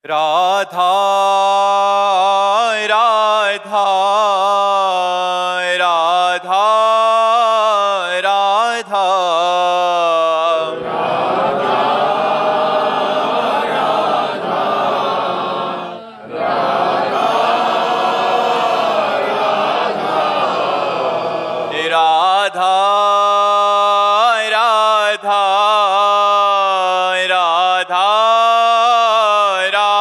राधा राधा राधा राधा राधा राधा राधा राधा राधा राधा राधा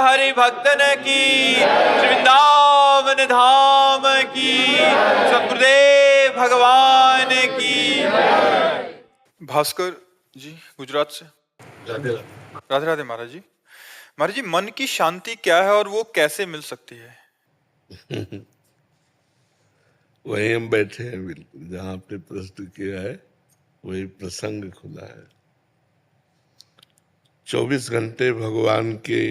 हरि भक्तन की, वृंदावन धाम की, सतगुरुदेव भगवान की। भास्कर जी गुजरात से। राधे राधे राधे महाराज जी। महाराज जी, मन की शांति क्या है और वो कैसे मिल सकती है? वहीं हम बैठे हैं, बिल्कुल जहाँ आपने प्रश्न किया है वही प्रसंग खुला है। 24 घंटे भगवान के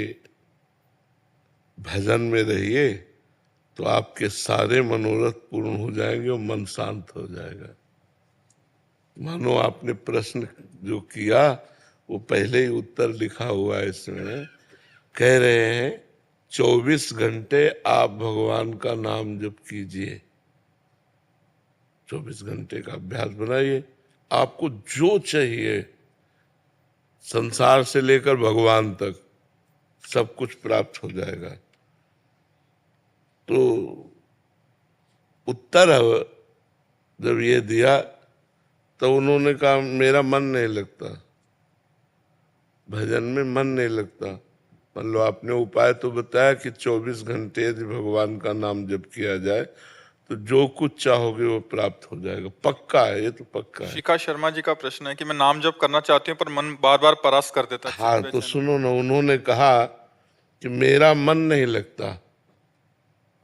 भजन में रहिए तो आपके सारे मनोरथ पूर्ण हो जाएंगे और मन शांत हो जाएगा। मानो आपने प्रश्न जो किया वो पहले ही उत्तर लिखा हुआ है इसमें। कह रहे हैं 24 घंटे आप भगवान का नाम जप कीजिए, 24 घंटे का अभ्यास बनाइए। आपको जो चाहिए संसार से लेकर भगवान तक सब कुछ प्राप्त हो जाएगा। तो उत्तर जब ये दिया तो उन्होंने कहा मेरा मन नहीं लगता, भजन में मन नहीं लगता। मान लो आपने उपाय तो बताया कि 24 घंटे यदि भगवान का नाम जप किया जाए तो जो कुछ चाहोगे वो प्राप्त हो जाएगा। पक्का है, ये तो पक्का है। शिखा शर्मा जी का प्रश्न है कि मैं नाम जप करना चाहती हूँ पर मन बार बार परास कर देता है। हाँ तो सुनो ना, उन्होंने कहा कि मेरा मन नहीं लगता,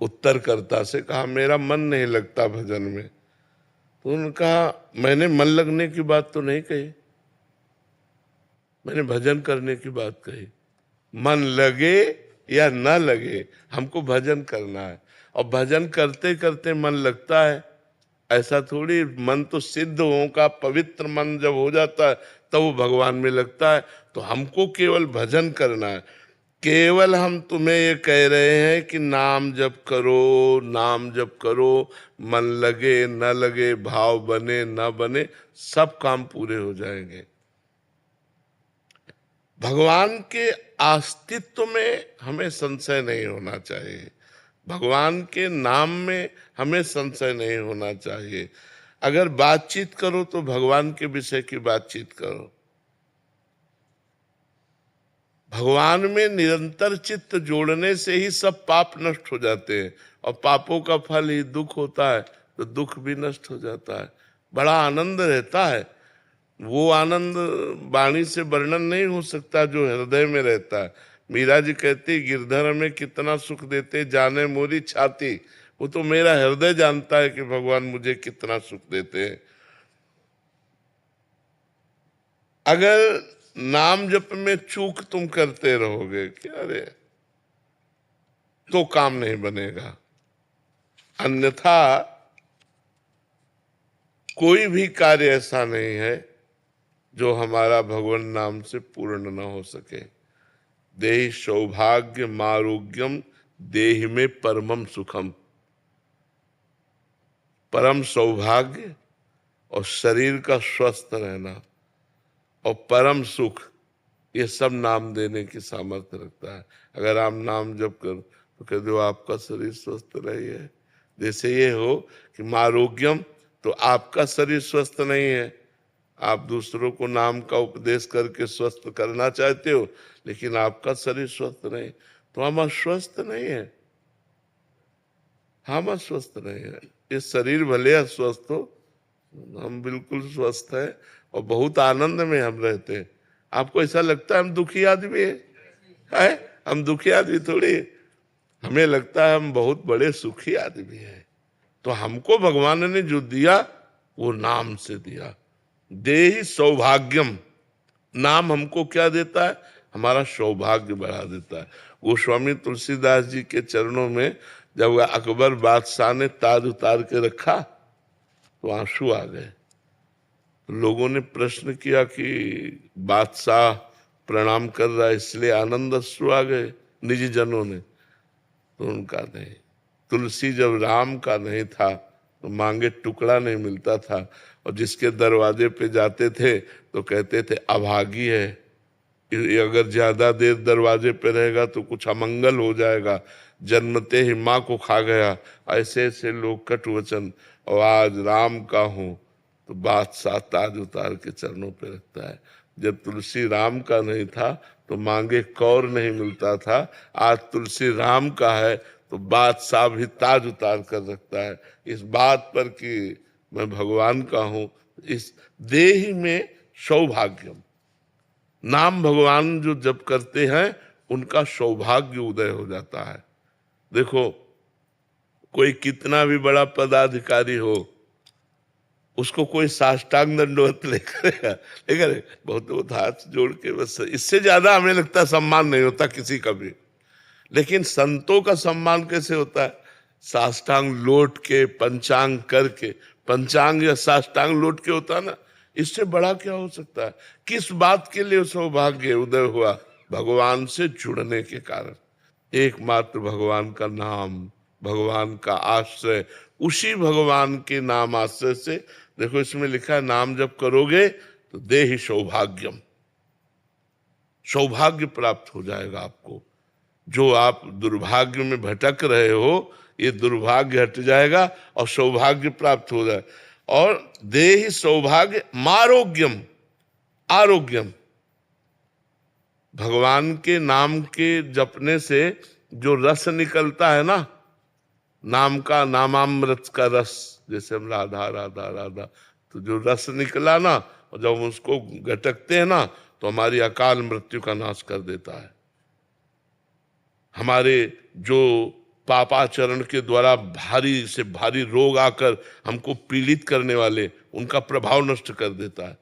उत्तरकर्ता से कहा मेरा मन नहीं लगता भजन में। तो उन्होंने कहा मैंने मन लगने की बात तो नहीं कही, मैंने भजन करने की बात कही। मन लगे या न लगे हमको भजन करना है, और भजन करते करते मन लगता है ऐसा थोड़ी। मन तो सिद्ध हो का पवित्र मन जब हो जाता है तब वो भगवान में लगता है। तो हमको केवल भजन करना है। केवल हम तुम्हें ये कह रहे हैं कि नाम जप करो, नाम जप करो, मन लगे न लगे, भाव बने न बने, सब काम पूरे हो जाएंगे। भगवान के अस्तित्व में हमें संशय नहीं होना चाहिए, भगवान के नाम में हमें संशय नहीं होना चाहिए। अगर बातचीत करो तो भगवान के विषय की बातचीत करो। भगवान में निरंतर चित्त जोड़ने से ही सब पाप नष्ट हो जाते हैं, और पापों का फल ही दुख होता है, तो दुख भी नष्ट हो जाता है, बड़ा आनंद रहता है। वो आनंद वाणी से वर्णन नहीं हो सकता जो हृदय में रहता है। मीरा जी कहती गिरधर में कितना सुख देते जाने मोरी छाती, वो तो मेरा हृदय जानता है कि भगवान मुझे कितना सुख देते हैं। अगर नाम जप में चूक तुम करते रहोगे कि अरे, तो काम नहीं बनेगा। अन्यथा कोई भी कार्य ऐसा नहीं है जो हमारा भगवान नाम से पूर्ण न हो सके। देहि सौभाग्य मारोग्यम देहि में परमम सुखम। परम सौभाग्य और शरीर का स्वस्थ रहना और परम सुख, ये सब नाम देने की सामर्थ्य रखता है। अगर आप नाम जप कर तो कह दो आपका शरीर स्वस्थ रही है। जैसे ये हो कि मारोग्यम, तो आपका शरीर स्वस्थ नहीं है, आप दूसरों को नाम का उपदेश करके स्वस्थ करना चाहते हो, लेकिन आपका शरीर स्वस्थ नहीं, तो हम अस्वस्थ नहीं है, हम अस्वस्थ नहीं है। ये शरीर भले अस्वस्थ हो, हम बिल्कुल स्वस्थ है और बहुत आनंद में हम रहते हैं। आपको ऐसा लगता है हम दुखी आदमी है? हम दुखी आदमी थोड़ी है। हमें लगता है हम बहुत बड़े सुखी आदमी हैं। तो हमको भगवान ने जो दिया वो नाम से दिया। देहि सौभाग्यम, नाम हमको क्या देता है? हमारा सौभाग्य बढ़ा देता है। गोस्वामी तुलसीदास जी के चरणों में जब अकबर बादशाह ने ताज उतार के रखा तो आंसू आ गए। लोगों ने प्रश्न किया कि बादशाह प्रणाम कर रहा है इसलिए आनंद अश्रु आ गए निजी जनों ने? तो उनका नहीं, तुलसी जब राम का नहीं था तो मांगे टुकड़ा नहीं मिलता था, और जिसके दरवाजे पे जाते थे तो कहते थे अभागी है, ये अगर ज्यादा देर दरवाजे पे रहेगा तो कुछ अमंगल हो जाएगा, जन्मते ही माँ को खा गया। ऐसे ऐसे लोग कटु वचन। और आज राम का हूं तो बादशाह ताज उतार के चरणों पे रखता है। जब तुलसी राम का नहीं था तो मांगे कौर नहीं मिलता था, आज तुलसी राम का है तो बादशाह भी ताज उतार कर रखता है। इस बात पर कि मैं भगवान का हूं। इस देहि में सौभाग्यम, नाम भगवान जो जप करते हैं उनका सौभाग्य उदय हो जाता है। देखो, कोई कितना भी बड़ा पदाधिकारी हो, उसको कोई साष्टांग दंडवत नहीं करेगा, लेकिन बहुत बहुत हाथ जोड़ के बस, इससे ज्यादा हमें लगता है सम्मान नहीं होता किसी का भी। लेकिन संतों का सम्मान कैसे होता है? साष्टांग लौट के, पंचांग करके। पंचांग या साष्टांग लौट के होता है ना, इससे बड़ा क्या हो सकता है? किस बात के लिए सौभाग्य उदय हुआ? भगवान से जुड़ने के कारण। एकमात्र भगवान का नाम, भगवान का आश्रय, उसी भगवान के नाम आश्रय से। देखो इसमें लिखा है नाम जब करोगे तो देहि सौभाग्यम, सौभाग्य प्राप्त हो जाएगा आपको। जो आप दुर्भाग्य में भटक रहे हो, ये दुर्भाग्य हट जाएगा और सौभाग्य प्राप्त हो जाए। और देहि सौभाग्य मारोग्यम, आरोग्यम, भगवान के नाम के जपने से जो रस निकलता है ना, नाम का, नामामृत का रस, जैसे हम राधा राधा राधा, तो जो रस निकला ना, और जब हम उसको गटकते हैं ना तो हमारी अकाल मृत्यु का नाश कर देता है। हमारे जो पापाचरण के द्वारा भारी से भारी रोग आकर हमको पीड़ित करने वाले, उनका प्रभाव नष्ट कर देता है।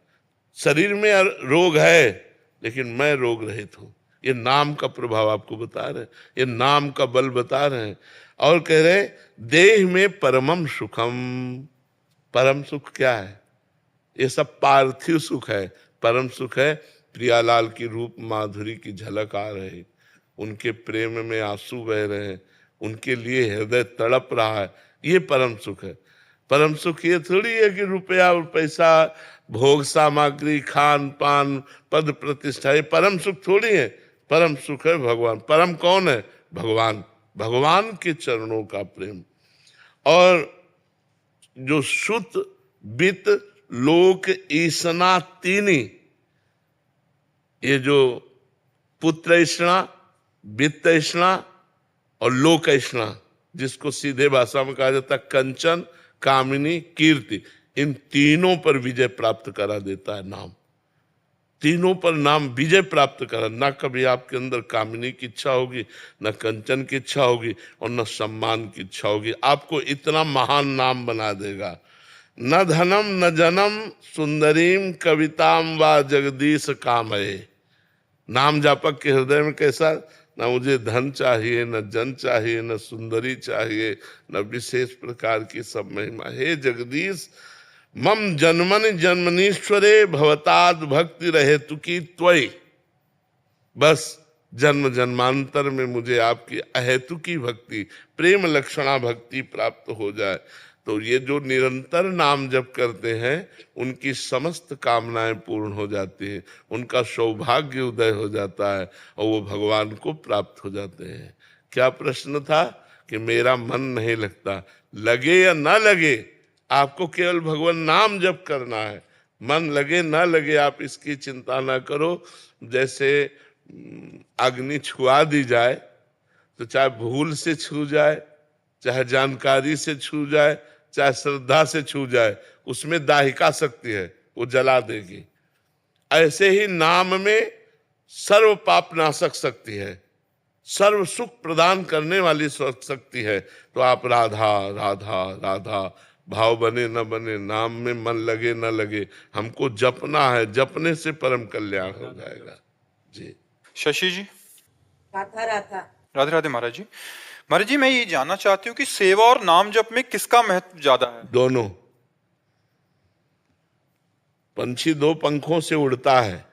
शरीर में रोग है लेकिन मैं रोग रहित हूं। ये नाम का प्रभाव आपको बता रहे, ये नाम का बल बता रहे हैं। और कह रहे देह में परमम सुखम। परम सुख क्या है? ये सब पार्थिव सुख है। परम सुख है प्रियालाल की रूप माधुरी की झलक आ रही, उनके प्रेम में आंसू बह रहे हैं, उनके लिए हृदय तड़प रहा है, ये परम सुख है। परम सुख ये थोड़ी है कि रुपया और पैसा, भोग सामग्री, खान पान, पद प्रतिष्ठा, ये परम सुख थोड़ी है। परम सुख है भगवान। परम कौन है? भगवान। भगवान के चरणों का प्रेम। और जो सुत वित्त लोक ईसना तीनी, ये जो पुत्र ईष्णा, वित्त ईष्णा और लोक ईष्णा, जिसको सीधे भाषा में कहा जाता है कंचन, कामिनी, कीर्ति, इन तीनों पर विजय प्राप्त करा देता है नाम। तीनों पर नाम विजय प्राप्त करा। ना कभी आपके अंदर कामिनी की इच्छा होगी, न कंचन की इच्छा होगी, और न सम्मान की इच्छा होगी। आपको इतना महान नाम बना देगा। न धनम न जनम सुंदरीम कविताम व जगदीश कामये। नाम जापक के हृदय में कैसा, ना मुझे धन चाहिए, न जन चाहिए, न सुंदरी चाहिए, न विशेष प्रकार की सब महिमा। हे जगदीश, मम जन्मन जन्मनीश्वरे भवताद भक्ति रहे तुकी त्वयि। बस जन्म जन्मांतर में मुझे आपकी अहेतुकी भक्ति, प्रेम लक्षणा भक्ति प्राप्त हो जाए। तो ये जो निरंतर नाम जप करते हैं उनकी समस्त कामनाएं पूर्ण हो जाती हैं, उनका सौभाग्य उदय हो जाता है और वो भगवान को प्राप्त हो जाते हैं। क्या प्रश्न था कि मेरा मन नहीं लगता? लगे या ना लगे, आपको केवल भगवान नाम जप करना है। मन लगे ना लगे आप इसकी चिंता ना करो। जैसे अग्नि छुआ दी जाए तो चाहे भूल से छू जाए, चाहे जानकारी से छू जाए, चाहे श्रद्धा से छू जाए, उसमें दाहिका शक्ति है, वो जला देगी। ऐसे ही नाम में सर्व पाप नाशक शक्ति है, सर्व सुख प्रदान करने वाली शक्ति है। तो आप राधा राधा राधा भाव बने न बने, नाम में मन लगे न लगे, हमको जपना है, जपने से परम कल्याण हो जाएगा। जी शशि जी। राधा राधा। राधे राधे महाराज जी। महाराज जी, मैं ये जानना चाहती हूँ कि सेवा और नाम जप में किसका महत्व ज्यादा है? दोनों। पंछी दो पंखों से उड़ता है,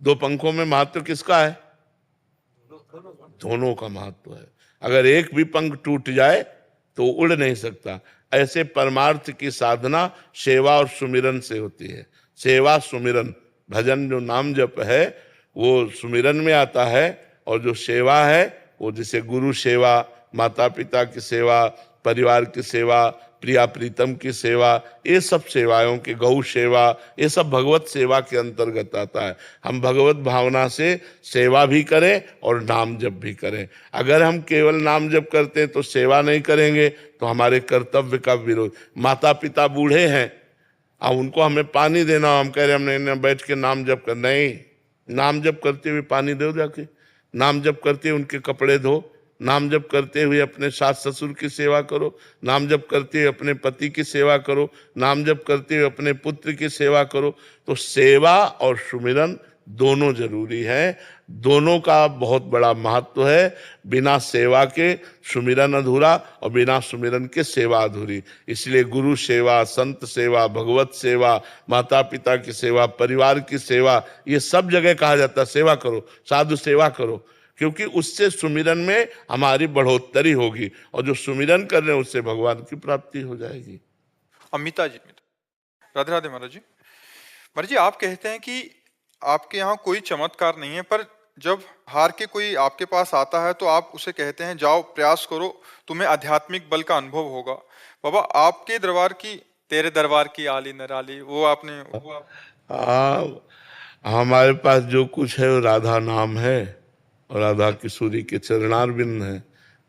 दो पंखों में महत्व किसका है? दोनों का महत्व है। अगर एक भी पंख टूट जाए तो उड़ नहीं सकता। ऐसे परमार्थ की साधना सेवा और सुमिरन से होती है। सेवा सुमिरन, भजन जो नाम जप है वो सुमिरन में आता है, और जो सेवा है वो जैसे गुरु सेवा, माता पिता की सेवा, परिवार की सेवा, प्रिया प्रीतम की सेवा, ये सब सेवाओं की, गौ सेवा, ये सब भगवत सेवा के अंतर्गत आता है। हम भगवत भावना से सेवा भी करें और नाम जप भी करें। अगर हम केवल नाम जप करते हैं तो सेवा नहीं करेंगे तो हमारे कर्तव्य का विरोध। माता पिता बूढ़े हैं, अब उनको हमें पानी देना, हम कह रहे हमने बैठ के नाम जप कर, नहीं, नाम जप करते हुए पानी दो जाके, नाम जप करते हुए उनके कपड़े धो, नाम जप करते हुए अपने सास ससुर की सेवा करो, नाम जप करते हुए अपने पति की सेवा करो, नाम जप करते हुए अपने पुत्र की सेवा करो। तो सेवा और सुमिरन दोनों जरूरी है, दोनों का बहुत बड़ा महत्व है। बिना सेवा के सुमिरन अधूरा और बिना सुमिरन के सेवा अधूरी। इसलिए गुरु सेवा, संत सेवा, भगवत सेवा, माता पिता की सेवा, परिवार की सेवा, ये सब जगह कहा जाता है सेवा करो, साधु सेवा करो, क्योंकि उससे सुमिरन में हमारी बढ़ोतरी होगी, और जो सुमिरन कर रहे हैं उससे भगवान की प्राप्ति हो जाएगी। अमिता जी। राधे राधे महाराज जी। महाराज जी, आप कहते हैं कि आपके यहाँ कोई चमत्कार नहीं है, पर जब हार के कोई आपके पास आता है तो आप उसे कहते हैं जाओ प्रयास करो, तुम्हें आध्यात्मिक बल का अनुभव होगा। बाबा, आपके दरबार की, तेरे दरबार की आली नराली, वो आपने हमारे पास जो कुछ है वो राधा नाम है और राधा किशोरी के चरणार बिंद है।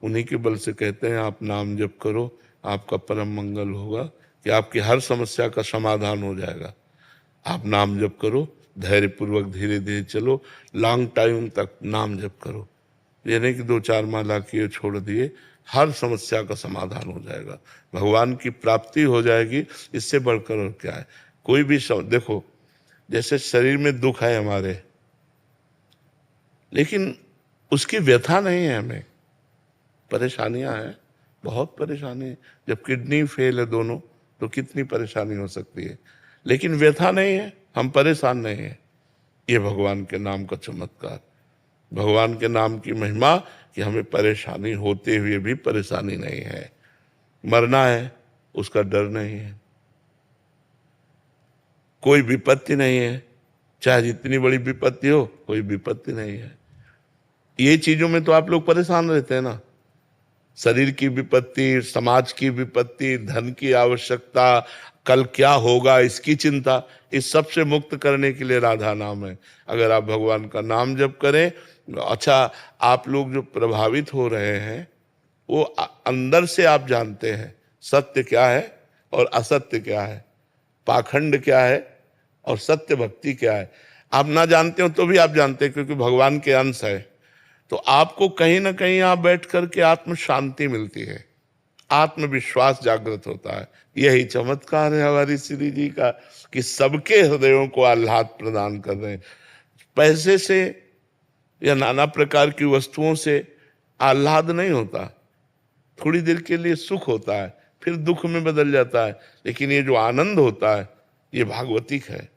उन्हीं के बल से कहते हैं आप नाम जप करो, आपका परम मंगल होगा, कि आपकी हर समस्या का समाधान हो जाएगा। आप नाम जप करो, धैर्य पूर्वक धीरे धीरे चलो, लॉन्ग टाइम तक नाम जप करो। ये नहीं कि 2-4 माला किए छोड़ दिए, हर समस्या का समाधान हो जाएगा, भगवान की प्राप्ति हो जाएगी। इससे बढ़कर और क्या है? कोई भी देखो, जैसे शरीर में दुख है हमारे, लेकिन उसकी व्यथा नहीं है, हमें परेशानियां हैं, बहुत परेशानी है। जब किडनी फेल है दोनों तो कितनी परेशानी हो सकती है, लेकिन व्यथा नहीं है, हम परेशान नहीं है। ये भगवान के नाम का चमत्कार, भगवान के नाम की महिमा, कि हमें परेशानी होते हुए भी परेशानी नहीं है। मरना है उसका डर नहीं है, कोई विपत्ति नहीं है, चाहे जितनी बड़ी विपत्ति हो, कोई विपत्ति नहीं है। ये चीजों में तो आप लोग परेशान रहते हैं ना, शरीर की विपत्ति, समाज की विपत्ति, धन की आवश्यकता, कल क्या होगा इसकी चिंता, इस सब से मुक्त करने के लिए राधा नाम है। अगर आप भगवान का नाम जप करें, अच्छा, आप लोग जो प्रभावित हो रहे हैं वो अंदर से आप जानते हैं सत्य क्या है और असत्य क्या है, पाखंड क्या है और सत्य भक्ति क्या है। आप ना जानते हो तो भी आप जानते हैं, क्योंकि भगवान के अंश है। तो आपको कहीं ना कहीं यहाँ बैठ करके आत्म शांति मिलती है, आत्मविश्वास जागृत होता है। यही चमत्कार है हमारी श्री जी का, कि सबके हृदयों को आह्लाद प्रदान कर रहे हैं। पैसे से या नाना प्रकार की वस्तुओं से आह्लाद नहीं होता, थोड़ी देर के लिए सुख होता है, फिर दुख में बदल जाता है। लेकिन ये जो आनंद होता है ये भागवतिक है,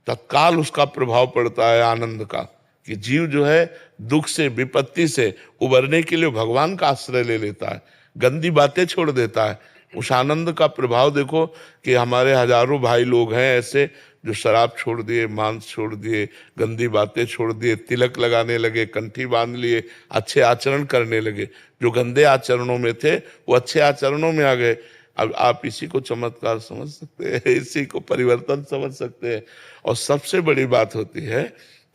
तत्काल उसका प्रभाव पड़ता है आनंद का, कि जीव जो है दुख से विपत्ति से उबरने के लिए भगवान का आश्रय ले लेता है, गंदी बातें छोड़ देता है। उस आनंद का प्रभाव देखो कि हमारे हजारों भाई लोग हैं ऐसे जो शराब छोड़ दिए, मांस छोड़ दिए, गंदी बातें छोड़ दिए, तिलक लगाने लगे, कंठी बांध लिए, अच्छे आचरण करने लगे। जो गंदे आचरणों में थे वो अच्छे आचरणों में आ गए। अब आप इसी को चमत्कार समझ सकते हैं, इसी को परिवर्तन समझ सकते हैं। और सबसे बड़ी बात होती है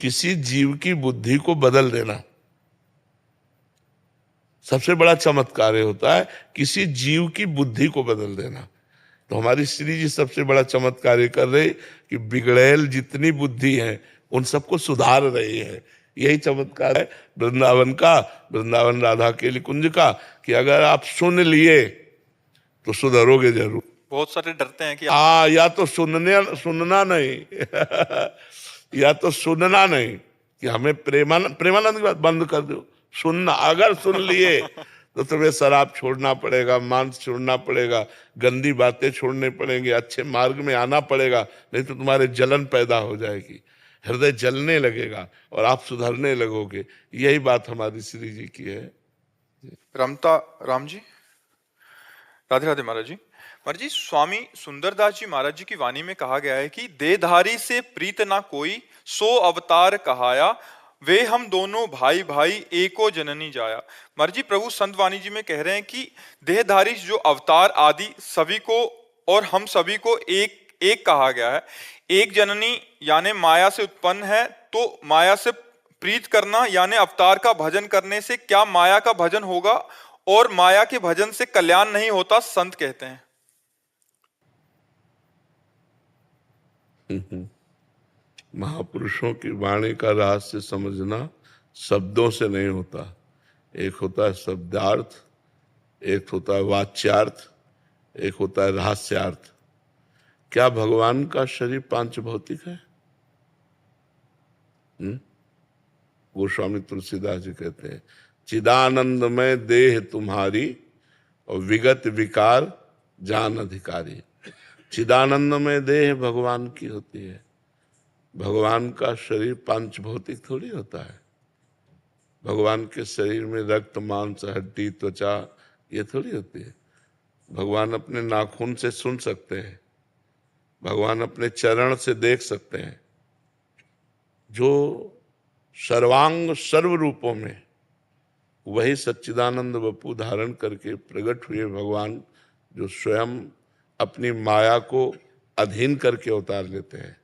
किसी जीव की बुद्धि को बदल देना, सबसे बड़ा चमत्कार होता है किसी जीव की बुद्धि को बदल देना। तो हमारी श्री जी सबसे बड़ा चमत्कार कर रही कि बिगड़ैल जितनी बुद्धि है उन सबको सुधार रही है। यही चमत्कार है वृंदावन का, वृंदावन राधा के कुंज का, कि अगर आप सुन लिए तो सुधरोगे जरूर। बहुत सारे डरते हैं कि या तो सुनना नहीं या तो सुनना नहीं, कि हमें प्रेमानंद की बात बंद कर दो, सुनना। अगर सुन लिए तो तुम्हें शराब छोड़ना पड़ेगा, मांस छोड़ना पड़ेगा, गंदी बातें छोड़ने पड़ेंगे, अच्छे मार्ग में आना पड़ेगा, नहीं तो तुम्हारे जलन पैदा हो जाएगी, हृदय जलने लगेगा और आप सुधरने लगोगे। यही बात हमारी श्री जी की है। राम जी, राधे राधे महाराज जी। महाराज जी, स्वामी सुंदरदास जी महाराज जी की वाणी में कहा गया है कि देहधारी से प्रीत ना कोई, सो अवतार कहाया, वे हम दोनों भाई भाई एको जननी जाया। महाराज जी, प्रभु संत वाणी जी में कह रहे हैं कि देहधारी जो अवतार आदि सभी को और हम सभी को एक कहा गया है। एक जननी यानी माया से उत्पन्न है, तो माया से प्रीत करना यानी अवतार का भजन करने से क्या माया का भजन होगा, और माया के भजन से कल्याण नहीं होता, संत कहते हैं। महापुरुषों की वाणी का रहस्य समझना शब्दों से नहीं होता। एक होता है शब्दार्थ, एक होता है वाच्यार्थ, एक होता है रहस्यार्थ। क्या भगवान का शरीर पांच भौतिक है? गोस्वामी तुलसीदास जी कहते हैं, चिदानंदमय देह तुम्हारी और विगत विकार जान अधिकारी। चिदानंदमय देह भगवान की होती है। भगवान का शरीर पांच भौतिक थोड़ी होता है। भगवान के शरीर में रक्त, मांस, हड्डी, त्वचा ये थोड़ी होती है। भगवान अपने नाखून से सुन सकते हैं, भगवान अपने चरण से देख सकते हैं। जो सर्वांग सर्व रूपों में वही सच्चिदानंद वपु धारण करके प्रकट हुए भगवान, जो स्वयं अपनी माया को अधीन करके अवतार लेते हैं।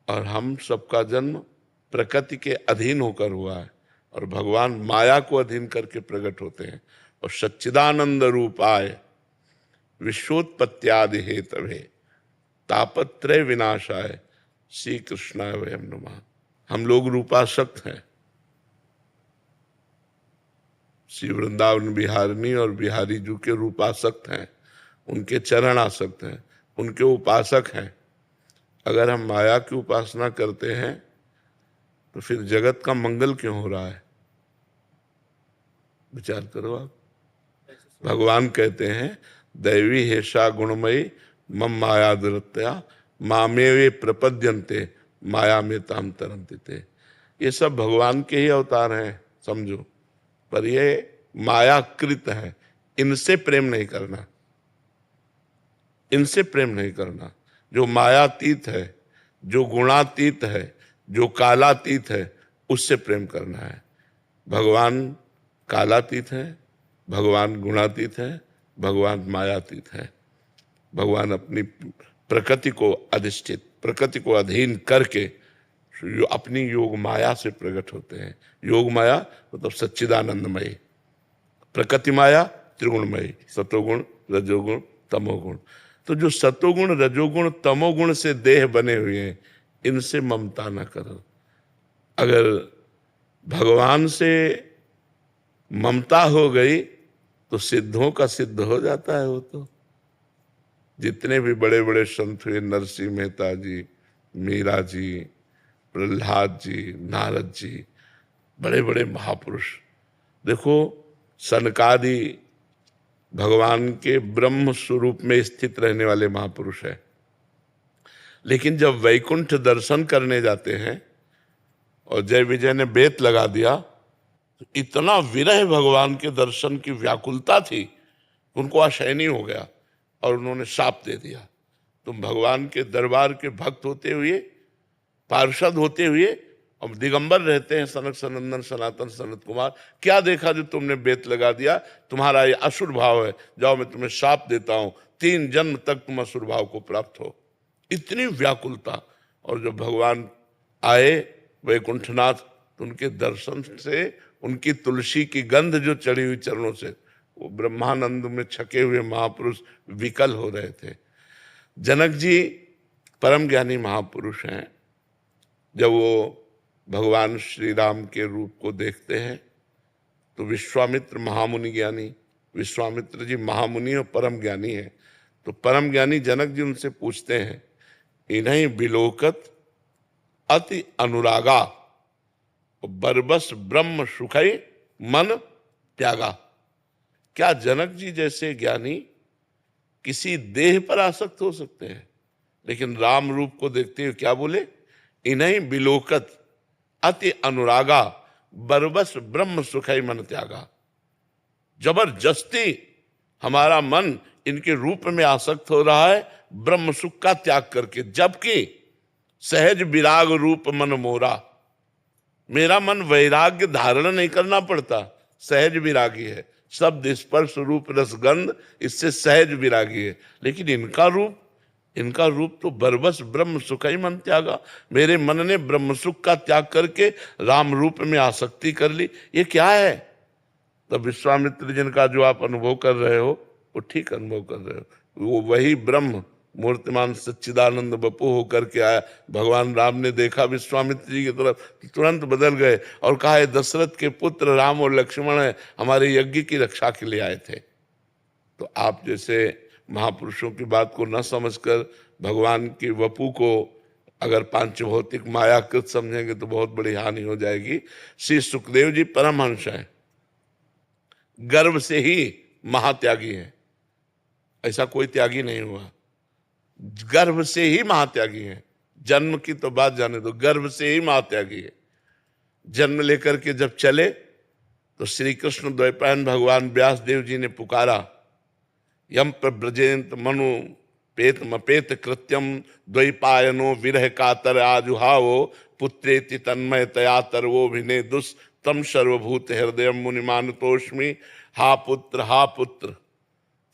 और हम सबका जन्म प्रकृति के अधीन होकर हुआ है, और भगवान माया को अधीन करके प्रकट होते हैं। और सच्चिदानंद रूप आए विश्वोत्पत्त्यादि हेतवे तापत्रय विनाशाय श्री कृष्णाय वयम नमः। हम लोग रूपासक्त हैं। श्री वृंदावन बिहारिणी और बिहारी जी के रूपासक्त हैं, उनके चरण आसक्त हैं, उनके उपासक हैं। अगर हम माया की उपासना करते हैं तो फिर जगत का मंगल क्यों हो रहा है? विचार करो आप। भगवान कहते हैं, दैवी हेषा गुणमयी मम माया दुरत्या मामेवे प्रपद्यन्ते माया में ताम तरंते। ये सब भगवान के ही अवतार हैं समझो, पर ये मायाकृत है। इनसे प्रेम नहीं करना, इनसे प्रेम नहीं करना। जो मायातीत है, जो गुणातीत है, जो कालातीत है, उससे प्रेम करना है। भगवान कालातीत है, भगवान गुणातीत है, भगवान मायातीत है। भगवान अपनी प्रकृति को अधिष्ठित, प्रकृति को अधीन करके जो अपनी योग माया से प्रकट होते हैं। योग माया मतलब सच्चिदानंदमयी, प्रकृति माया त्रिगुणमयी, सतोगुण, रजोगुण, तमोगुण। तो जो सतोगुण, रजोगुण, तमोगुण से देह बने हुए हैं, इनसे ममता न करो। अगर भगवान से ममता हो गई तो सिद्धों का सिद्ध हो जाता है। वो तो जितने भी बड़े बड़े संत हुए, नरसिंह मेहता जी, मीरा जी, प्रहलाद जी, नारद जी, बड़े बड़े महापुरुष, देखो सनकादि भगवान के ब्रह्म स्वरूप में स्थित रहने वाले महापुरुष है। लेकिन जब वैकुंठ दर्शन करने जाते हैं और जय विजय ने बेत लगा दिया, तो इतना विरह भगवान के दर्शन की व्याकुलता थी, उनको असहनीय हो गया और उन्होंने शाप दे दिया, तुम भगवान के दरबार के भक्त होते हुए, पार्षद होते हुए और दिगंबर रहते हैं सनक सनंदन सनातन सनत कुमार, क्या देखा जो तुमने बेत लगा दिया? तुम्हारा ये असुर भाव है, जाओ मैं तुम्हें शाप देता हूं, 3 जन्म तक तुम असुर भाव को प्राप्त हो। इतनी व्याकुलता। और जब भगवान आए वैकुंठनाथ, तो उनके दर्शन से, उनकी तुलसी की गंध जो चढ़ी हुई चरणों से, वो ब्रह्मानंद में छके हुए महापुरुष विकल हो रहे थे। जनक जी परम ज्ञानी महापुरुष हैं। जब वो भगवान श्री राम के रूप को देखते हैं तो विश्वामित्र महामुनि ज्ञानी, विश्वामित्र जी महामुनि और परम ज्ञानी है, तो परम ज्ञानी जनक जी उनसे पूछते हैं, इन्हीं बिलोकत अति अनुरागा बरबस ब्रह्म सुखई मन त्यागा। क्या जनक जी जैसे ज्ञानी किसी देह पर आसक्त हो सकते हैं? लेकिन राम रूप को देखते हुए क्या बोले? इन्हीं बिलोकत अति अनुरागा बरबस ब्रह्म सुखई मन त्यागा। जबरदस्ती हमारा मन इनके रूप में आसक्त हो रहा है ब्रह्म सुख का त्याग करके, जबकि सहज विराग रूप मन मोरा। मेरा मन वैराग्य धारण नहीं करना पड़ता, सहज विरागी है, शब्द स्पर्श रूप रसगंध, इससे सहज विरागी है। लेकिन इनका रूप तो बरबस ब्रह्म सुख ही मन त्यागा। मेरे मन ने ब्रह्म सुख का त्याग करके राम रूप में आसक्ति कर ली, ये क्या है? तब विश्वामित्र जिनका जो आप अनुभव कर रहे हो वो ठीक अनुभव कर रहे हो। वो वही ब्रह्म मूर्तिमान सच्चिदानंद बपू होकर के आया। भगवान राम ने देखा विश्वामित्र जी की तरफ, तुरंत बदल गए और कहा, दशरथ के पुत्र राम और लक्ष्मण है, हमारे यज्ञ की रक्षा के लिए आए थे। तो आप जैसे महापुरुषों की बात को न समझकर भगवान की वपू को अगर पांचभौतिक मायाकृत समझेंगे तो बहुत बड़ी हानि हो जाएगी। श्री सुखदेव जी परमहंस हैं, गर्भ से ही महात्यागी हैं, ऐसा कोई त्यागी नहीं हुआ, गर्भ से ही महात्यागी हैं। जन्म की तो बात जाने दो, गर्भ से ही महात्यागी है। जन्म लेकर के जब चले तो श्री कृष्ण द्वैपायन भगवान व्यास देव जी ने पुकारा, यम प्रव्रजेंत मनु पेत मपेत कृत्यम द्वैपायनो विरह कातर आजुहावो पुत्रेति तन्मय तया तरवो भिने दुस तम सर्वभूत हृदय मुनिमानुतोष्मि। हा पुत्र हा पुत्र।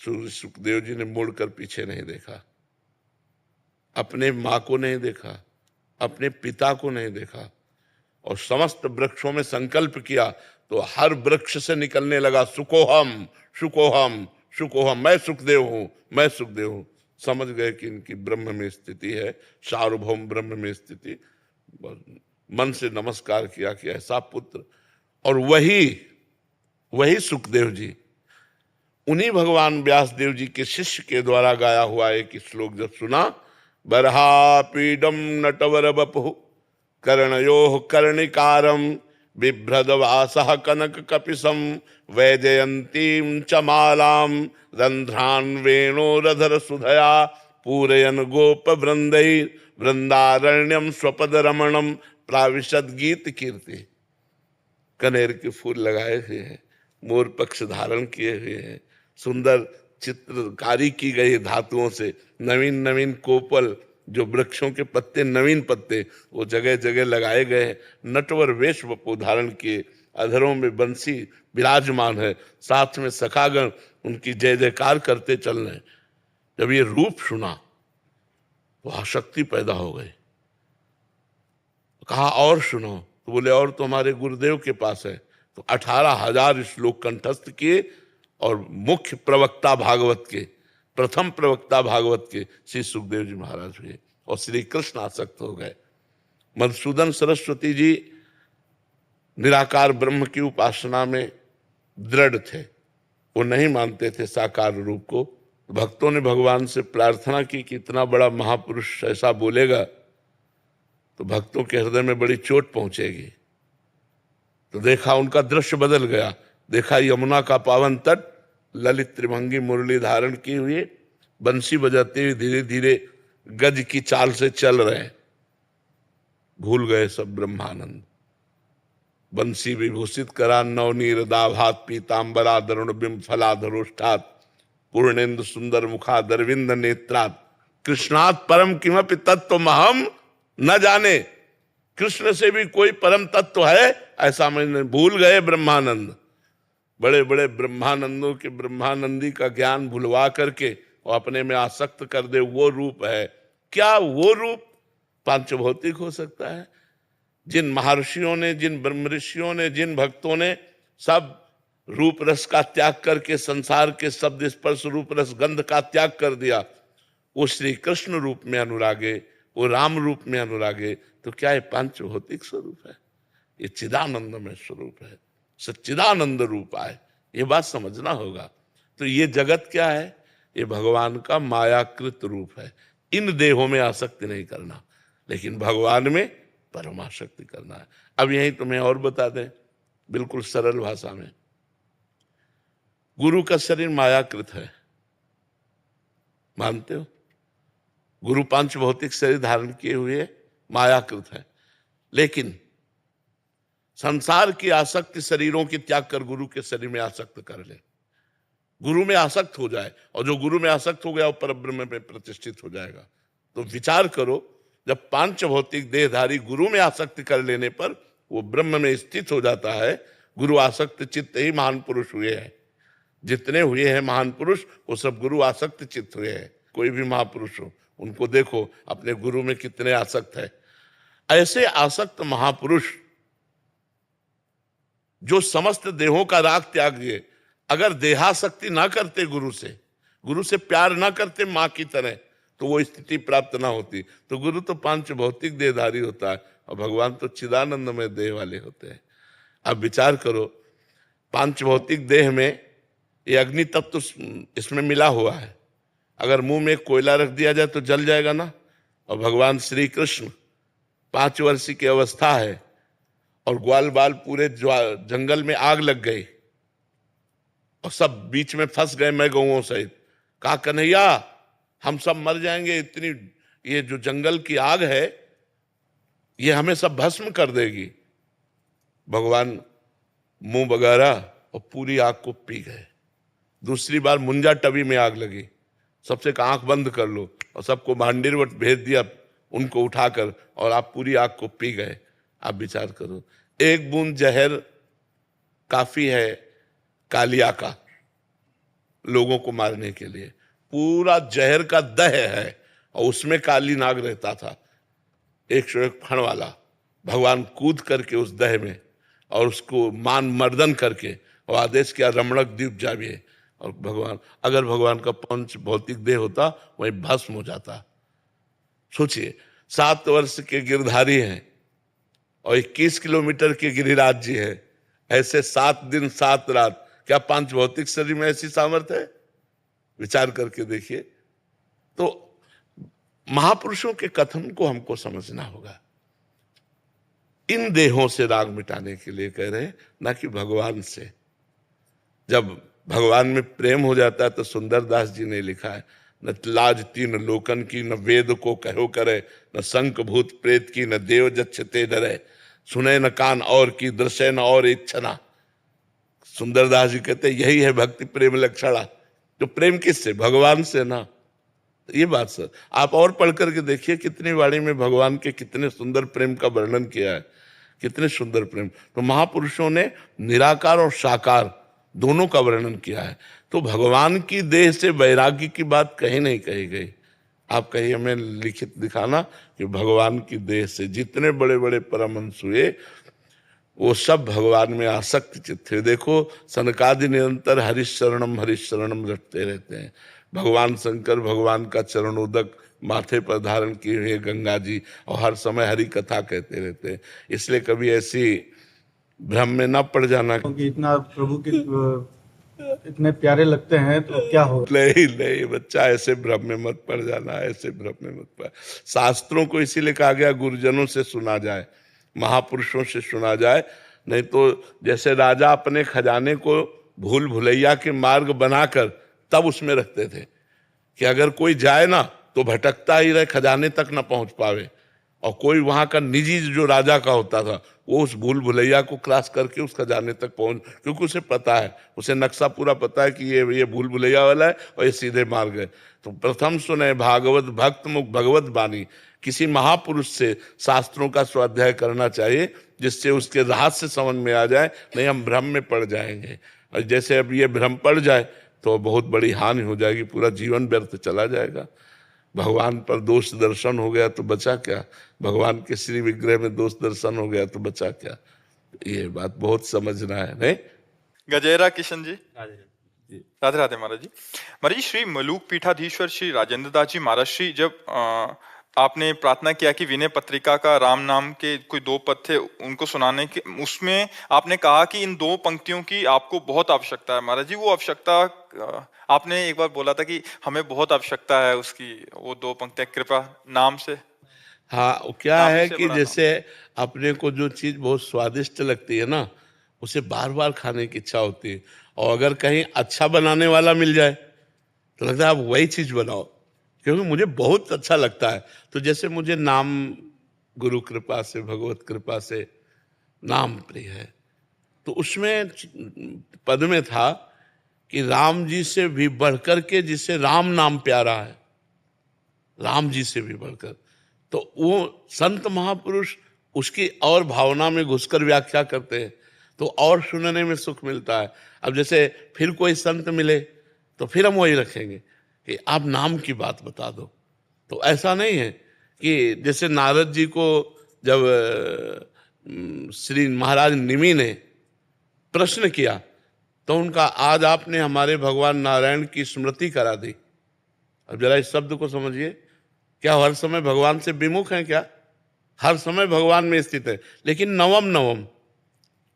सुखदेव जी ने मुड़कर पीछे नहीं देखा, अपने माँ को नहीं देखा, अपने पिता को नहीं देखा, और समस्त वृक्षों में संकल्प किया तो हर वृक्ष से निकलने लगा सुकोहम सुकोहम सुकोहम, मैं सुखदेव हूं, मैं सुखदेव हूं। समझ गए कि इनकी ब्रह्म में स्थिति है, सार्वभौम ब्रह्म में स्थिति। मन से नमस्कार किया कि ऐसा पुत्र। और वही सुखदेव जी, उन्हीं भगवान व्यासदेव जी के शिष्य के द्वारा गाया हुआ एक श्लोक जब सुना, बरहा पीडम नटवर बपु कर्णयोः कर्णिकारम बिभ्रदवासः कनक कपिसम वैजयंतीं च मालां रंध्रान् वेणोरधर सुधया पूरयन गोप वृंदैः वृंदारण्यम स्वपद रमणम प्राविशद गीत कीर्ति। कनेर के फूल लगाए हुए हैं, मोर पक्ष धारण किए हुए हैं, सुंदर चित्रकारी की गई धातुओं से, नवीन नवीन कोपल, जो वृक्षों के पत्ते नवीन पत्ते वो जगह जगह लगाए गए हैं। नटवर वेश वपु धारण किए, अधरों में बंसी विराजमान है, साथ में सखागण उनकी जय जयकार करते चल रहे। जब ये रूप सुना तो आसक्ति पैदा हो गई। कहा और सुनो, तो बोले और तो हमारे गुरुदेव के पास है। तो 18,000 श्लोक कंठस्थ किए और मुख्य प्रवक्ता भागवत के, प्रथम प्रवक्ता भागवत के श्री सुखदेव जी महाराज हुए और श्री कृष्ण आसक्त हो गए। मधुसूदन सरस्वती जी निराकार ब्रह्म की उपासना में दृढ़ थे, वो नहीं मानते थे साकार रूप को। भक्तों ने भगवान से प्रार्थना की कि इतना बड़ा महापुरुष ऐसा बोलेगा तो भक्तों के हृदय में बड़ी चोट पहुंचेगी। तो देखा उनका दृश्य बदल गया, देखा यमुना का पावन तट, ललित त्रिभंगी मुरली धारण की हुई, बंसी बजाते हुए धीरे धीरे गज की चाल से चल रहे हैं। भूल गए सब ब्रह्मानंद। बंसी विभूषित करा नवनीर दाभात पीतांबरा दरुण बिंब फलाधरोष्ठात पूर्णेन्दु सुंदर मुखा दरविंद नेत्रात कृष्णात परम किमपि तत्व महम न जाने। कृष्ण से भी कोई परम तत्व है ऐसा मैंने भूल गए ब्रह्मानंद। बड़े बड़े ब्रह्मानंदों के ब्रह्मानंदी का ज्ञान भुलवा करके और अपने में आसक्त कर दे, वो रूप है। क्या वो रूप पांचभौतिक हो सकता है? जिन महर्षियों ने, जिन ब्रह्म ऋषियों ने, जिन भक्तों ने सब रूप रस का त्याग करके संसार के शब्द स्पर्श रूप रस गंध का त्याग कर दिया, वो श्री कृष्ण रूप में अनुरागे, वो राम रूप में अनुरागे, तो क्या ये पांचभौतिक स्वरूप है? ये चिदानंदमय स्वरूप है, सच्चिदानंद रूप है। ये बात समझना होगा। तो ये जगत क्या है? ये भगवान का मायाकृत रूप है। इन देहों में आसक्ति नहीं करना, लेकिन भगवान में परमाशक्ति करना है। अब यही तुम्हें और बता दें बिल्कुल सरल भाषा में। गुरु का शरीर मायाकृत है, मानते हो? गुरु पांच भौतिक शरीर धारण किए हुए मायाकृत है, लेकिन संसार की आसक्ति शरीरों की त्याग कर गुरु के शरीर में आसक्त कर ले, गुरु में आसक्त हो जाए, और जो गुरु में आसक्त हो गया वो परब्रह्म में प्रतिष्ठित हो जाएगा। तो विचार करो, जब पांच भौतिक देहधारी गुरु में आसक्ति कर लेने पर वो ब्रह्म में स्थित हो जाता है। गुरु आसक्त चित्त ही महान पुरुष हुए हैं। जितने हुए हैं महान पुरुष वो सब गुरु आसक्त चित्त हुए हैं। कोई भी महापुरुष हो उनको देखो अपने गुरु में कितने आसक्त है। ऐसे आसक्त महापुरुष जो समस्त देहों का राग त्याग दिए, अगर देहासक्ति ना करते, गुरु से प्यार ना करते मां की तरह, तो वो स्थिति प्राप्त ना होती। तो गुरु तो पांच भौतिक देहधारी होता है और भगवान तो चिदानंदमय देह वाले होते हैं। अब विचार करो, पांच भौतिक देह में ये अग्नि तत्व इसमें मिला हुआ है। अगर मुंह में कोयला रख दिया जाए तो जल जाएगा ना। और भगवान श्री कृष्ण 5 वर्ष की अवस्था है और ग्वाल बाल पूरे जंगल में आग लग गई और सब बीच में फंस गए, मैं गौओं सहित। कहा कन्हैया हम सब मर जाएंगे, इतनी ये जो जंगल की आग है ये हमें सब भस्म कर देगी। भगवान मुंह बगारा और पूरी आग को पी गए। दूसरी बार मुंजा टबी में आग लगी, सबसे कहा आंख बंद कर लो, और सबको भांडीरवट भेज दिया उनको उठाकर, और आप पूरी आग को पी गए। आप विचार करो, एक बूंद जहर काफी है कालिया का लोगों को मारने के लिए। पूरा जहर का दह है और उसमें काली नाग रहता था, 101 फण वाला। भगवान कूद करके उस दह में और उसको मान मर्दन करके और आदेश किया रमणक द्वीप जाइए। और भगवान, अगर भगवान का पंच भौतिक देह होता वही भस्म हो जाता। सोचिए, 7 वर्ष के गिरधारी हैं और 21 किलोमीटर के गिरिराज जी है। ऐसे 7 दिन 7 रात, क्या पांच भौतिक शरीर में ऐसी सामर्थ्य है? विचार करके देखिए। तो महापुरुषों के कथन को हमको समझना होगा। इन देहों से राग मिटाने के लिए कह रहे हैं, ना कि भगवान से। जब भगवान में प्रेम हो जाता है तो सुंदरदास जी ने लिखा है, न लाज तीन लोकन की, न वेद को कहो करे, न शंख भूत प्रेत की, न देव जच्छते डरे, सुने न कान और की, दृश्य न और इच्छना। सुंदरदास जी कहते यही है भक्ति प्रेम लक्षणा। तो प्रेम किससे? भगवान से ना। ये बात सर आप और पढ़ करके देखिए, कितनी वाणी में भगवान के कितने सुंदर प्रेम का वर्णन किया है, कितने सुंदर प्रेम। तो महापुरुषों ने निराकार और साकार दोनों का वर्णन किया है। तो भगवान की देह से वैराग्य की बात कहीं नहीं कही गई। आप कहिए हमें लिखित दिखाना कि भगवान की देह से जितने बड़े बड़े परमहंस हुए वो सब भगवान में आसक्त चित्त थे। देखो, सनकादि निरंतर हरिशरणम रटते रहते हैं। भगवान शंकर भगवान का चरणोदक माथे पर धारण किए हुए गंगा जी, और हर समय हरि कथा कहते रहते हैं। इसलिए कभी ऐसी भ्रम में न पड़ जाना क्योंकि इतना प्रभु के इतने प्यारे लगते हैं तो क्या हो। नहीं नहीं बच्चा, ऐसे भ्रम में मत पड़ जाना, ऐसे भ्रम में मत पड़। शास्त्रों को इसीलिए कहा गया गुरुजनों से सुना जाए, महापुरुषों से सुना जाए। नहीं तो जैसे राजा अपने खजाने को भूल भुलैया के मार्ग बनाकर तब उसमें रखते थे कि अगर कोई जाए ना तो भटकता ही रहे, खजाने तक ना पहुंच पावे। और कोई वहां का निजी जो राजा का होता था वो उस भूल भुलैया को क्रॉस करके उस खजाने तक पहुंच, क्योंकि उसे पता है, उसे नक्शा पूरा पता है कि ये भूल भुलैया वाला है और ये सीधे मार्ग है। तो प्रथम सुने भागवत भक्त मुख भगवत बानी, किसी महापुरुष से शास्त्रों का स्वाध्याय करना चाहिए जिससे उसके रहस्य समझ में आ जाए, नहीं हम भ्रम में पड़ जाएंगे। और जैसे अब ये भ्रम पड़ जाए तो बहुत बड़ी हानि हो जाएगी, पूरा जीवन व्यर्थ चला जाएगा। भगवान पर दोष दर्शन हो गया तो बचा क्या, भगवान के श्री विग्रह में दोष दर्शन हो गया तो बचा क्या। ये बात बहुत समझना है। नहीं गजेरा किशन जी, राधे राधे महाराज जी। महाराज जी, श्री मलूक पीठाधीश्वर श्री राजेंद्र दास जी महाराज श्री, जब आपने प्रार्थना किया कि विनय पत्रिका का राम नाम के कोई 2 पद थे उनको सुनाने के, उसमें आपने कहा कि इन 2 पंक्तियों की आपको बहुत आवश्यकता है। महाराज जी, वो आवश्यकता आपने एक बार बोला था कि हमें बहुत आवश्यकता है उसकी, वो 2 पंक्तियां कृपा नाम से। हाँ, वो क्या नाम है से कि बड़ा जैसे अपने को जो चीज बहुत स्वादिष्ट लगती है ना, उसे बार बार खाने की इच्छा होती है। और अगर कहीं अच्छा बनाने वाला मिल जाए तो लगता है आप वही चीज बनाओ, क्योंकि मुझे बहुत अच्छा लगता है। तो जैसे मुझे नाम गुरु कृपा से, भगवत कृपा से नाम प्रिय है, तो उसमें पद में था कि राम जी से भी बढ़कर के जिसे राम नाम प्यारा है, राम जी से भी बढ़कर, तो वो संत महापुरुष उसकी और भावना में घुसकर व्याख्या करते हैं तो और सुनने में सुख मिलता है। अब जैसे फिर कोई संत मिले तो फिर हम वही रखेंगे कि आप नाम की बात बता दो। तो ऐसा नहीं है कि जैसे नारद जी को जब श्री महाराज निमि ने प्रश्न किया तो उनका, आज आपने हमारे भगवान नारायण की स्मृति करा दी। अब जरा इस शब्द को समझिए, क्या हर समय भगवान से विमुख हैं? क्या हर समय भगवान में स्थित है, लेकिन नवम नवम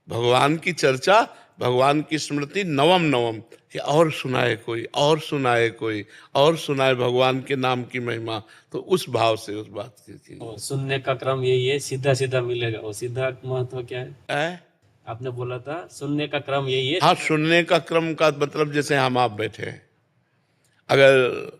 भगवान की चर्चा, भगवान की स्मृति नवम नवम, कि और सुनाए कोई, और सुनाए कोई, और सुनाए भगवान के नाम की महिमा। तो उस भाव से उस बात की और सुनने का क्रम यही है, सीधा सीधा मिलेगा। वो सीधा महत्व क्या है? आपने बोला था सुनने का क्रम यही है। हाँ, सुनने का क्रम का मतलब जैसे हम आप बैठे हैं, अगर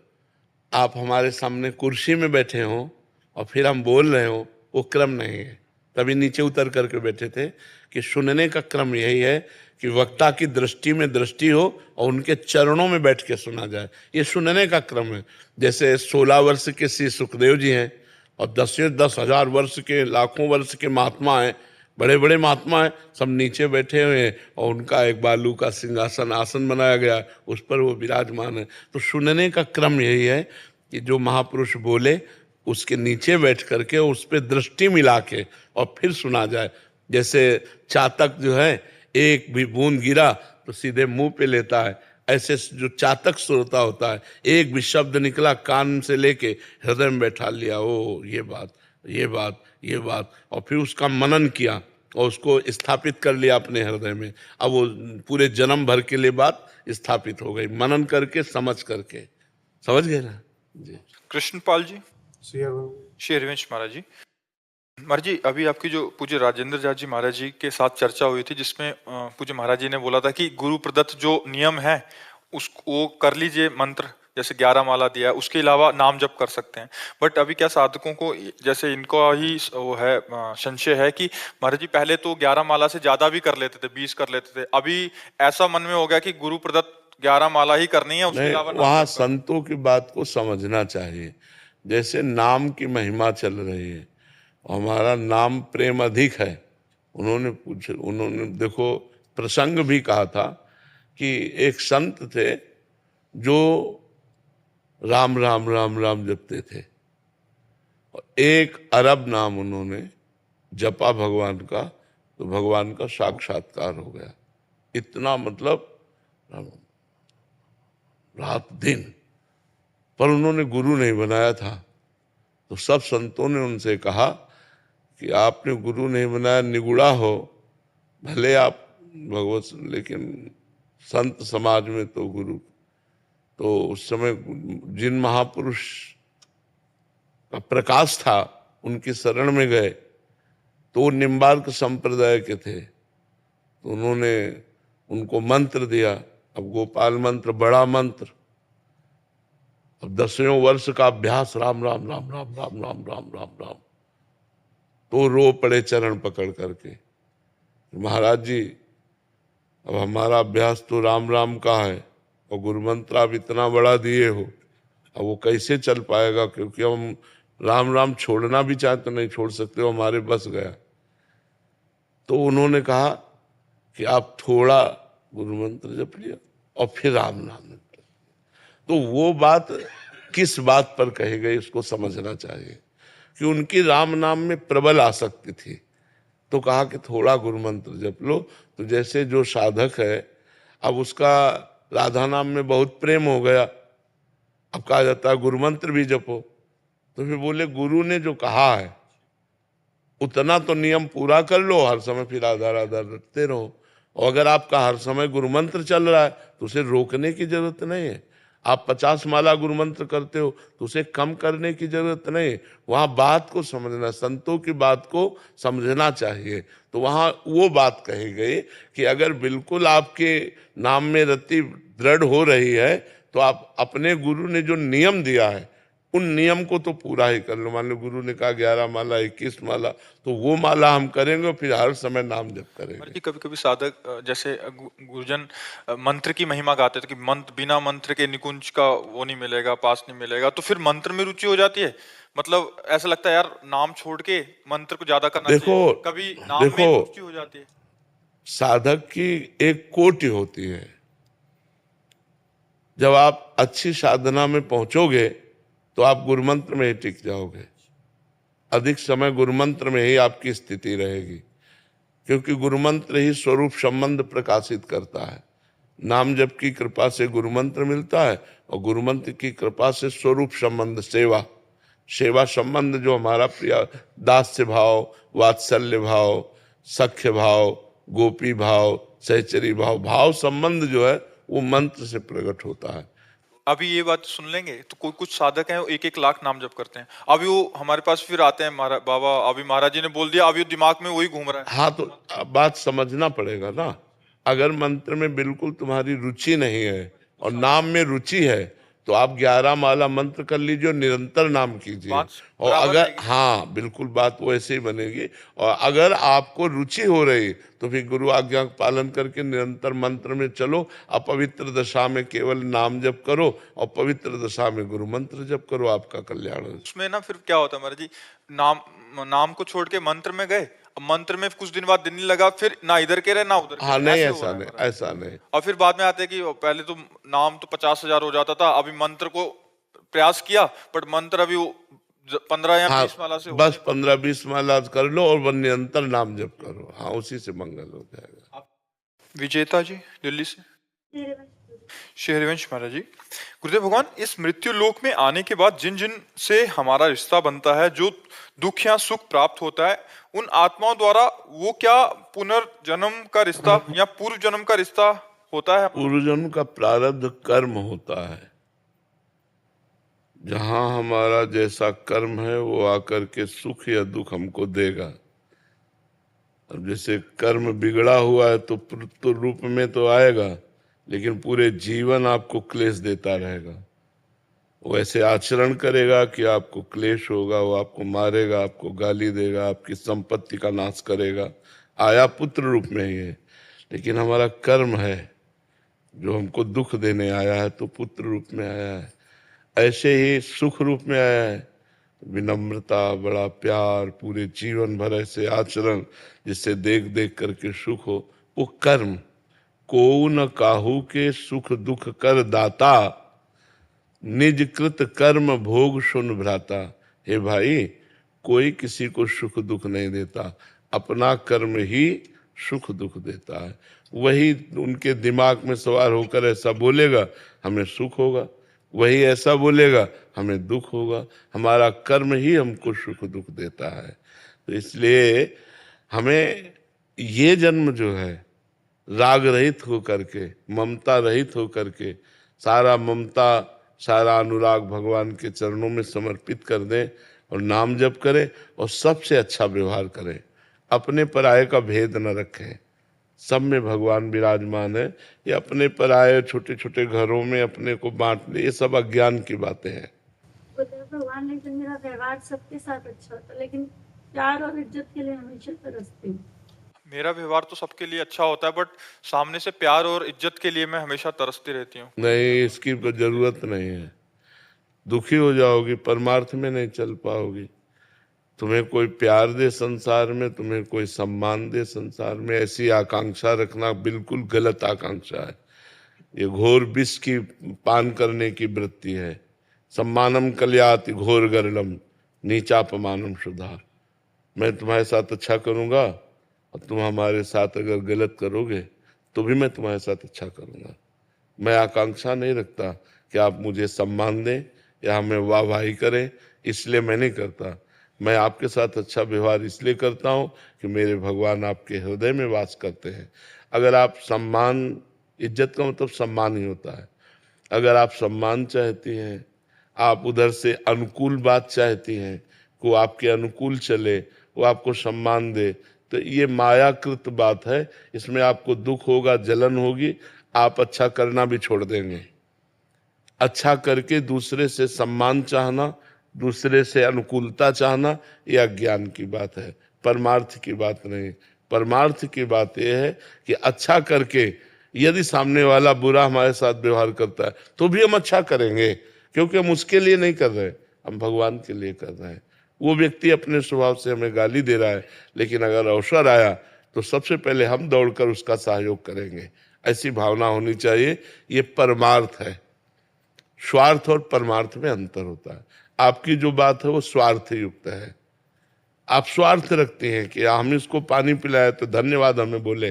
आप हमारे सामने कुर्सी में बैठे हो और फिर हम बोल रहे हो, वो क्रम नहीं है। तभी नीचे उतर करके बैठे थे कि सुनने का क्रम यही है कि वक्ता की दृष्टि में दृष्टि हो और उनके चरणों में बैठ के सुना जाए, ये सुनने का क्रम है। जैसे 16 वर्ष के श्री सुखदेव जी हैं और 10,000 वर्ष के, लाखों वर्ष के महात्मा हैं, बड़े बड़े महात्मा हैं, सब नीचे बैठे हुए हैं और उनका एक बालू का सिंहासन आसन बनाया गया, उस पर वो विराजमान है। तो सुनने का क्रम यही है कि जो महापुरुष बोले उसके नीचे बैठ करके उस पर दृष्टि मिला के और फिर सुना जाए। जैसे चातक जो है, एक भी बूंद गिरा तो सीधे मुंह पे लेता है, ऐसे जो चातक श्रोता होता है, एक भी शब्द निकला कान से लेके हृदय में बैठा लिया, ओ ये बात, ये बात, ये बात, और फिर उसका मनन किया और उसको स्थापित कर लिया अपने हृदय में। अब वो पूरे जन्म भर के लिए बात स्थापित हो गई, मनन करके, समझ करके। समझ गए ना जी? कृष्णपाल जी, श्री हरिवंश महाराज जी। महाराज जी, अभी आपकी जो पूज्य राजेंद्र दास जी महाराज जी के साथ चर्चा हुई थी, जिसमें पूज्य महाराज जी ने बोला था कि गुरु प्रदत्त जो नियम है उसको कर लीजिए, मंत्र जैसे 11 माला दिया है, उसके अलावा नाम जप कर सकते हैं। बट अभी क्या साधकों को, जैसे इनको ही वो है संशय है कि महाराज जी पहले तो 11 माला से ज्यादा भी कर लेते थे, 20 कर लेते थे, अभी ऐसा मन में हो गया कि गुरु प्रदत्त 11 माला ही करनी है, उसके अलावा वहां संतों की बात को समझना चाहिए। जैसे नाम की महिमा चल रही है, हमारा नाम प्रेम अधिक है। उन्होंने देखो प्रसंग भी कहा था कि एक संत थे जो राम राम राम राम जपते थे और 1 अरब नाम उन्होंने जपा भगवान का, तो भगवान का साक्षात्कार हो गया। इतना मतलब रात दिन पर उन्होंने गुरु नहीं बनाया था। तो सब संतों ने उनसे कहा कि आपने गुरु नहीं बनाया, निगुड़ा हो, भले आप भगवत, लेकिन संत समाज में तो गुरु। तो उस समय जिन महापुरुष का प्रकाश था उनकी शरण में गए, तो वो निम्बार्क संप्रदाय के थे। तो उन्होंने उनको मंत्र दिया, अब गोपाल मंत्र, बड़ा मंत्र। अब 10वें वर्ष का अभ्यास, राम राम राम राम राम राम राम राम राम। तो रो पड़े चरण पकड़ करके, महाराज जी अब हमारा अभ्यास तो राम राम का है और गुरु मंत्र आप इतना बड़ा दिए हो, अब वो कैसे चल पाएगा, क्योंकि हम राम राम छोड़ना भी चाहे तो नहीं छोड़ सकते, वो हमारे बस गया। तो उन्होंने कहा कि आप थोड़ा गुरु मंत्र जप लिया और फिर राम नाम जप। तो वो बात किस बात पर कही गई उसको समझना चाहिए कि उनकी राम नाम में प्रबल आसक्ति थी। तो कहा कि थोड़ा गुरु मंत्र जप लो। तो जैसे जो साधक है, अब उसका राधा नाम में बहुत प्रेम हो गया, अब कहा जाता है गुरु मंत्र भी जपो। तो फिर बोले गुरु ने जो कहा है उतना तो नियम पूरा कर लो, हर समय फिर राधा राधा रटते रहो। और अगर आपका हर समय गुरु मंत्र चल रहा है तो उसे रोकने की जरूरत नहीं है। आप 50 माला गुरु मंत्र करते हो तो उसे कम करने की जरूरत नहीं है। वहां बात को समझना, संतों की बात को समझना चाहिए। तो वहां वो बात कही गई कि अगर बिल्कुल आपके नाम में रति दृढ़ हो रही है तो आप अपने गुरु ने जो नियम दिया है उन नियम को तो पूरा ही कर लो। मान लो गुरु ने कहा 11 माला 21 माला, तो वो माला हम करेंगे और फिर हर समय नाम जप करेंगे। कभी कभी साधक जैसे गुरुजन मंत्र की महिमा गाते थे कि मंत्र, बिना मंत्र के निकुंज का वो नहीं मिलेगा, पास नहीं मिलेगा, तो फिर मंत्र में रुचि हो जाती है। मतलब ऐसा लगता है यार नाम छोड़ के मंत्र को ज्यादा करना चाहिए, कभी नाम में रुचि हो जाती है। साधक की एक कोटि होती है। जब आप अच्छी साधना में पहुंचोगे तो आप गुरु मंत्र में ही टिक जाओगे, अधिक समय गुरु मंत्र में ही आपकी स्थिति रहेगी, क्योंकि गुरु मंत्र ही स्वरूप संबंध प्रकाशित करता है। नाम जप की कृपा से गुरु मंत्र मिलता है और गुरु मंत्र की कृपा से स्वरूप संबंध, सेवा संबंध जो हमारा प्रिय दास्य भाव, वात्सल्य भाव, सख्य भाव, गोपी भाव, सहचरी भाव संबंध जो है वो मंत्र से प्रकट होता है। अभी ये बात सुन लेंगे तो कोई कुछ साधक हैं 1-1 लाख नाम जप करते हैं, अभी वो हमारे पास फिर आते हैं, बाबा अभी महाराज जी ने बोल दिया, अभी दिमाग में वही घूम रहा है। हाँ, तो बात समझना पड़ेगा ना। अगर मंत्र में बिल्कुल तुम्हारी रुचि नहीं है और नाम में रुचि है तो आप 11 माला मंत्र कर लीजिए और निरंतर नाम कीजिए। और अगर, हाँ बिल्कुल बात वैसे ही बनेगी। और अगर आपको रुचि हो रही तो फिर गुरु आज्ञा का पालन करके निरंतर मंत्र में चलो। अपवित्र दशा में केवल नाम जप करो और पवित्र दशा में गुरु मंत्र जप करो, आपका कल्याण हो। उसमें ना फिर क्या होता है महाराज जी, नाम को छोड़ के मंत्र में गए, मंत्र में कुछ दिन बाद दिन नहीं लगा, फिर ना इधर के रहे ना उधर। हाँ नहीं, ऐसा नहीं। और फिर बाद में आते हैं कि पहले तो नाम तो 50,000 हो जाता था, अभी मंत्र को प्रयास किया बट मंत्र अभी 15 या 20 माला से बस 15-20 माला कर लो और निरंतर नाम जप करो। हाँ, उसी से मंगल हो जाएगा। विजेता जी दिल्ली से। शेरवंश महाराज जी, गुरुदेव भगवान, इस मृत्यु लोक में आने के बाद जिन जिन से हमारा रिश्ता बनता है, जो दुख या सुख प्राप्त होता है, उन आत्माओं द्वारा वो क्या पुनर्जन्म का रिश्ता या पूर्व जन्म का रिश्ता होता है? पूर्व जन्म का प्रारब्ध कर्म होता है। जहां हमारा जैसा कर्म है वो आकर के सुख या दुख हमको देगा। अब जैसे कर्म बिगड़ा हुआ है तो रूप में तो आएगा, लेकिन पूरे जीवन आपको क्लेश देता रहेगा। वो ऐसे आचरण करेगा कि आपको क्लेश होगा, वो आपको मारेगा, आपको गाली देगा, आपकी संपत्ति का नाश करेगा। आया पुत्र रूप में ही है, लेकिन हमारा कर्म है जो हमको दुख देने आया है तो पुत्र रूप में आया है। ऐसे ही सुख रूप में आया है, विनम्रता, बड़ा प्यार, पूरे जीवन भर ऐसे आचरण जिससे देख देख करके सुख हो, वो कर्म। को न काहू के सुख दुख कर दाता, निज कृत कर्म भोग सुन भ्राता। हे भाई, कोई किसी को सुख दुख नहीं देता, अपना कर्म ही सुख दुख देता है। वही उनके दिमाग में सवार होकर ऐसा बोलेगा, हमें सुख होगा। वही ऐसा बोलेगा, हमें दुख होगा। हमारा कर्म ही हमको सुख दुख देता है। तो इसलिए हमें ये जन्म जो है राग रहित हो करके, ममता रहित हो करके, सारा ममता सारा अनुराग भगवान के चरणों में समर्पित कर दें और नाम जप करें और सबसे अच्छा व्यवहार करें। अपने पराये का भेद न रखें। सब में भगवान विराजमान है। ये अपने पराये छोटे छोटे घरों में अपने को बांट ले, ये सब अज्ञान की बातें हैं। भगवान ने तो मेरा व्यवहार सबके साथ अच्छा होता, लेकिन प्यार और इज्जत के लिए हमेशा तरसती हूँ। मेरा व्यवहार तो सबके लिए अच्छा होता है, बट सामने से प्यार और इज्जत के लिए मैं हमेशा तरसती रहती हूँ। नहीं, इसकी जरूरत नहीं है। दुखी हो जाओगी, परमार्थ में नहीं चल पाओगी। तुम्हें कोई प्यार दे संसार में, तुम्हें कोई सम्मान दे संसार में, ऐसी आकांक्षा रखना बिल्कुल गलत आकांक्षा है। ये घोर विष की पान करने की वृत्ति है। सम्मानम कल्याति घोर गरलम नीचापमानम सुधा। मैं तुम्हारे साथ अच्छा करूंगा और तुम हमारे साथ अगर गलत करोगे तो भी मैं तुम्हारे साथ अच्छा करूंगा। मैं आकांक्षा नहीं रखता कि आप मुझे सम्मान दें या हमें वाहवाही करें, इसलिए मैं नहीं करता। मैं आपके साथ अच्छा व्यवहार इसलिए करता हूं कि मेरे भगवान आपके हृदय में वास करते हैं। अगर आप सम्मान, इज्जत का मतलब सम्मान ही होता है। अगर आप सम्मान चाहती हैं, आप उधर से अनुकूल बात चाहती हैं, को आपके अनुकूल चले, वो आपको सम्मान दे, तो ये मायाकृत बात है। इसमें आपको दुख होगा, जलन होगी, आप अच्छा करना भी छोड़ देंगे। अच्छा करके दूसरे से सम्मान चाहना, दूसरे से अनुकूलता चाहना, यह अज्ञान की बात है, परमार्थ की बात नहीं। परमार्थ की बात यह है कि अच्छा करके यदि सामने वाला बुरा हमारे साथ व्यवहार करता है तो भी हम अच्छा करेंगे, क्योंकि हम उसके लिए नहीं कर रहे, हम भगवान के लिए कर रहे हैं। वो व्यक्ति अपने स्वभाव से हमें गाली दे रहा है, लेकिन अगर अवसर आया तो सबसे पहले हम दौड़कर उसका सहयोग करेंगे। ऐसी भावना होनी चाहिए। ये परमार्थ है। स्वार्थ और परमार्थ में अंतर होता है। आपकी जो बात है वो स्वार्थ युक्त है। आप स्वार्थ रखते हैं कि हम इसको पानी पिलाए तो धन्यवाद हमें बोले,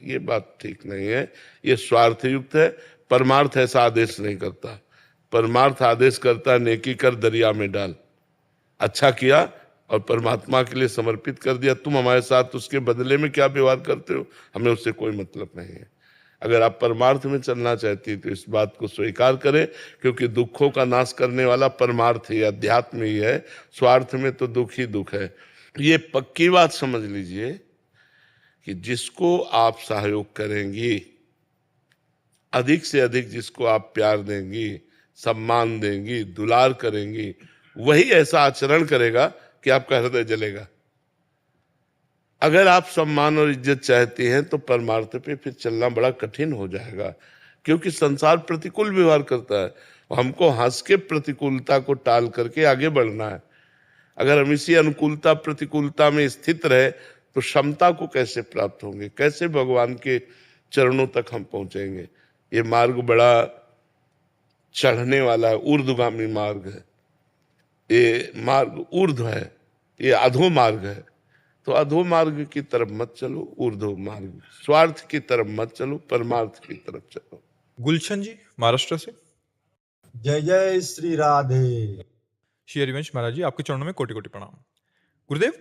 ये बात ठीक नहीं है, ये स्वार्थ युक्त है। परमार्थ ऐसा आदेश नहीं करता। परमार्थ आदेश करता है नेकी कर दरिया में डाल। अच्छा किया और परमात्मा के लिए समर्पित कर दिया, तुम हमारे साथ उसके बदले में क्या व्यवहार करते हो हमें उससे कोई मतलब नहीं है। अगर आप परमार्थ में चलना चाहती तो इस बात को स्वीकार करें, क्योंकि दुखों का नाश करने वाला परमार्थ ही, अध्यात्म ही है। स्वार्थ में तो दुख ही दुख है। ये पक्की बात समझ लीजिए कि जिसको आप सहयोग करेंगी, अधिक से अधिक जिसको आप प्यार देंगी, सम्मान देंगी, दुलार करेंगी, वही ऐसा आचरण करेगा कि आपका हृदय जलेगा। अगर आप सम्मान और इज्जत चाहती हैं तो परमार्थ पे फिर चलना बड़ा कठिन हो जाएगा, क्योंकि संसार प्रतिकूल व्यवहार करता है। हमको हंस के प्रतिकूलता को टाल करके आगे बढ़ना है। अगर हम इसी अनुकूलता प्रतिकूलता में स्थित रहे तो क्षमता को कैसे प्राप्त होंगे, कैसे भगवान के चरणों तक हम पहुंचेंगे। ये मार्ग बड़ा चढ़ने वाला है, ऊर्ध्वगामी मार्ग है। ये मार्ग ऊर्ध्व है, ये अधो मार्ग है। तो अधो मार्ग की तरफ मत चलो, ऊर्ध्व मार्ग, स्वार्थ की तरफ मत चलो, परमार्थ की तरफ चलो। गुलशन जी महाराष्ट्र से। जय जय श्री राधे। श्री हरिवंश महाराज जी, आपके चरणों में कोटि कोटि प्रणाम। गुरुदेव,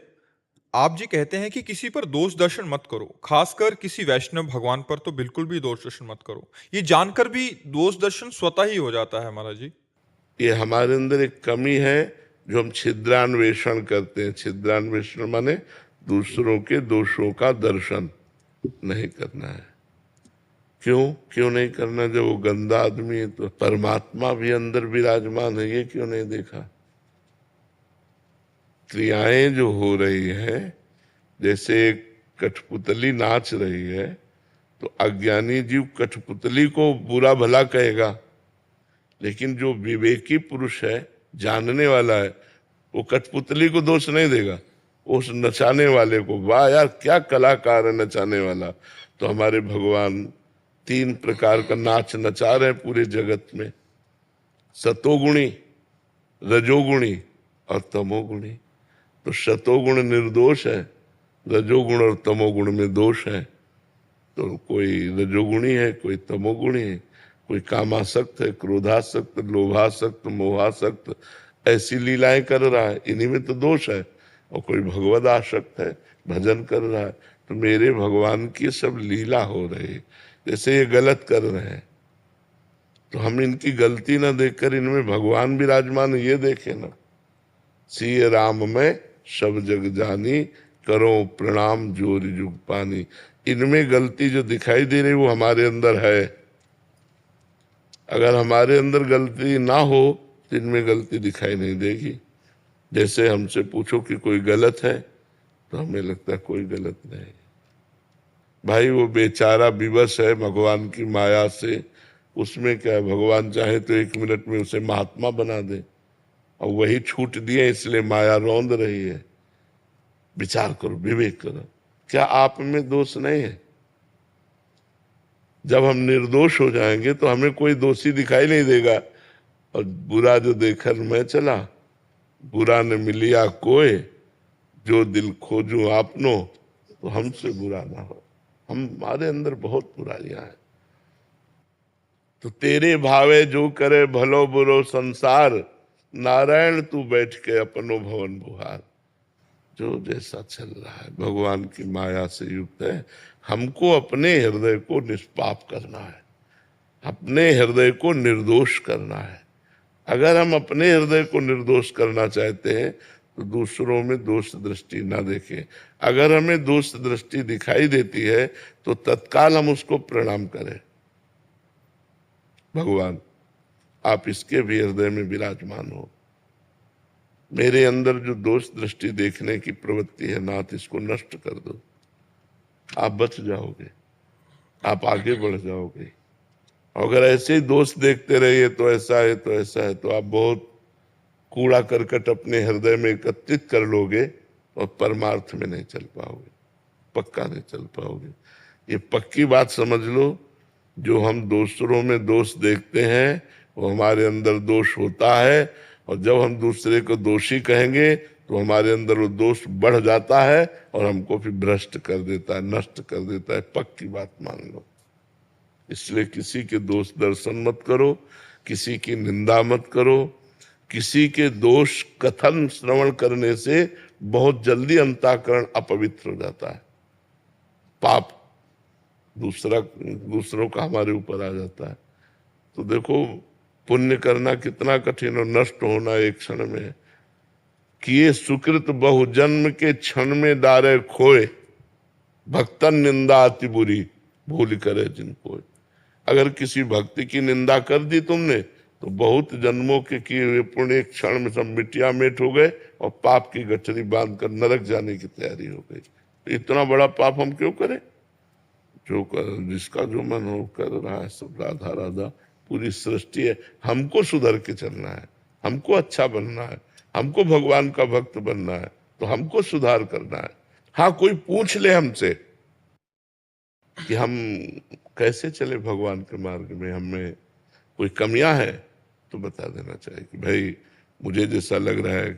आप जी कहते हैं कि किसी पर दोष दर्शन मत करो, खासकर किसी वैष्णव भगवान पर तो बिल्कुल भी दोष दर्शन मत करो। ये जानकर भी दोष दर्शन स्वतः ही हो जाता है महाराज जी। ये हमारे अंदर एक कमी है जो हम छिद्रान्वेषण करते हैं। छिद्रान्वेषण माने दूसरों के दोषों का दर्शन नहीं करना है। क्यों नहीं करना? जब वो गंदा आदमी है तो परमात्मा भी अंदर विराजमान है, ये क्यों नहीं देखा? क्रियाएं जो हो रही है, जैसे कठपुतली नाच रही है तो अज्ञानी जीव कठपुतली को बुरा भला कहेगा, लेकिन जो विवेकी पुरुष है, जानने वाला है, वो कठपुतली को दोष नहीं देगा, उस नचाने वाले को। वाह यार, क्या कलाकार है नचाने वाला। तो हमारे भगवान 3 प्रकार का नाच नचा रहे हैं पूरे जगत में, सतोगुणी, रजोगुणी और तमोगुणी। तो सतोगुण निर्दोष है, रजोगुण और तमोगुण में दोष है। तो कोई रजोगुणी है, कोई तमोगुणी है, कोई कामासक्त है, क्रोधासक्त, लोभासक्त, मोहासक्त, ऐसी लीलाएं कर रहा है, इन्हीं में तो दोष है। और कोई भगवद आसक्त है, भजन कर रहा है, तो मेरे भगवान की सब लीला हो रही है। जैसे ये गलत कर रहे हैं तो हम इनकी गलती ना देखकर इनमें भगवान विराजमान ये देखे ना। सिय राम में सब जग जानी, करो प्रणाम जोर जुग पानी। इनमें गलती जो दिखाई दे रही वो हमारे अंदर है। अगर हमारे अंदर गलती ना हो तो इनमें गलती दिखाई नहीं देगी। जैसे हमसे पूछो कि कोई गलत है तो हमें लगता है कोई गलत नहीं। भाई वो बेचारा विवश है भगवान की माया से, उसमें क्या है, भगवान चाहे तो 1 मिनट में उसे महात्मा बना दे, और वही छूट दिए इसलिए माया रौंद रही है। विचार करो, विवेक करो, क्या आप में दोष नहीं है? जब हम निर्दोष हो जाएंगे तो हमें कोई दोषी दिखाई नहीं देगा। और बुरा जो देखकर मैं चला, बुरा न मिलिया कोई, जो दिल खोजूं आपनो, तो हमसे बुरा ना हो। हमारे अंदर बहुत बुराइयां हैं। तो तेरे भावे जो करे भलो बुरो संसार, नारायण तू बैठ के अपनो भवन बुहार। जो जैसा चल रहा है भगवान की माया से युक्त है। हमको अपने हृदय को निष्पाप करना है, अपने हृदय को निर्दोष करना है। अगर हम अपने हृदय को निर्दोष करना चाहते हैं तो दूसरों में दोष दृष्टि ना देखें। अगर हमें दोष दृष्टि दिखाई देती है तो तत्काल हम उसको प्रणाम करें। भगवान आप इसके भी हृदय में विराजमान हो। मेरे अंदर जो दोष दृष्टि देखने की प्रवृत्ति है नाथ, इसको नष्ट कर दो। आप बच जाओगे, आप आगे बढ़ जाओगे। अगर ऐसे ही दोष देखते रहिए तो ऐसा है तो ऐसा है, तो आप बहुत कूड़ा करकट अपने हृदय में एकत्रित कर लोगे और परमार्थ में नहीं चल पाओगे, पक्का नहीं चल पाओगे। ये पक्की बात समझ लो। जो हम दूसरों में दोष देखते हैं वो हमारे अंदर दोष होता है, और जब हम दूसरे को दोषी कहेंगे तो हमारे अंदर वो दोष बढ़ जाता है और हमको फिर भ्रष्ट कर देता है, नष्ट कर देता है। पक्की बात मान लो। इसलिए किसी के दोष दर्शन मत करो, किसी की निंदा मत करो। किसी के दोष कथन श्रवण करने से बहुत जल्दी अंतःकरण अपवित्र हो जाता है, पाप दूसरों का हमारे ऊपर आ जाता है। तो देखो पुण्य करना कितना कठिन और नष्ट होना एक क्षण में है। किए सुकृत बहु जन्म के क्षण में डारे खोए, भक्तन निंदा अति बुरी भूल करे जिनको। अगर किसी भक्ति की निंदा कर दी तुमने तो बहुत जन्मों के किए हुए पुण्य एक क्षण में सब मिट्टिया मेट हो गए और पाप की गठरी बांधकर नरक जाने की तैयारी हो गई। तो इतना बड़ा पाप हम क्यों करें? जो कर, जिसका जो मन हो कर रहा है सब राधा राधा। पूरी सृष्टि है, हमको सुधर के चलना है, हमको अच्छा बनना है, हमको भगवान का भक्त बनना है, तो हमको सुधार करना है। हाँ, कोई पूछ ले हमसे कि हम कैसे चले भगवान के मार्ग में, हमें कोई कमियां है तो बता देना चाहिए कि भाई मुझे जैसा लग रहा है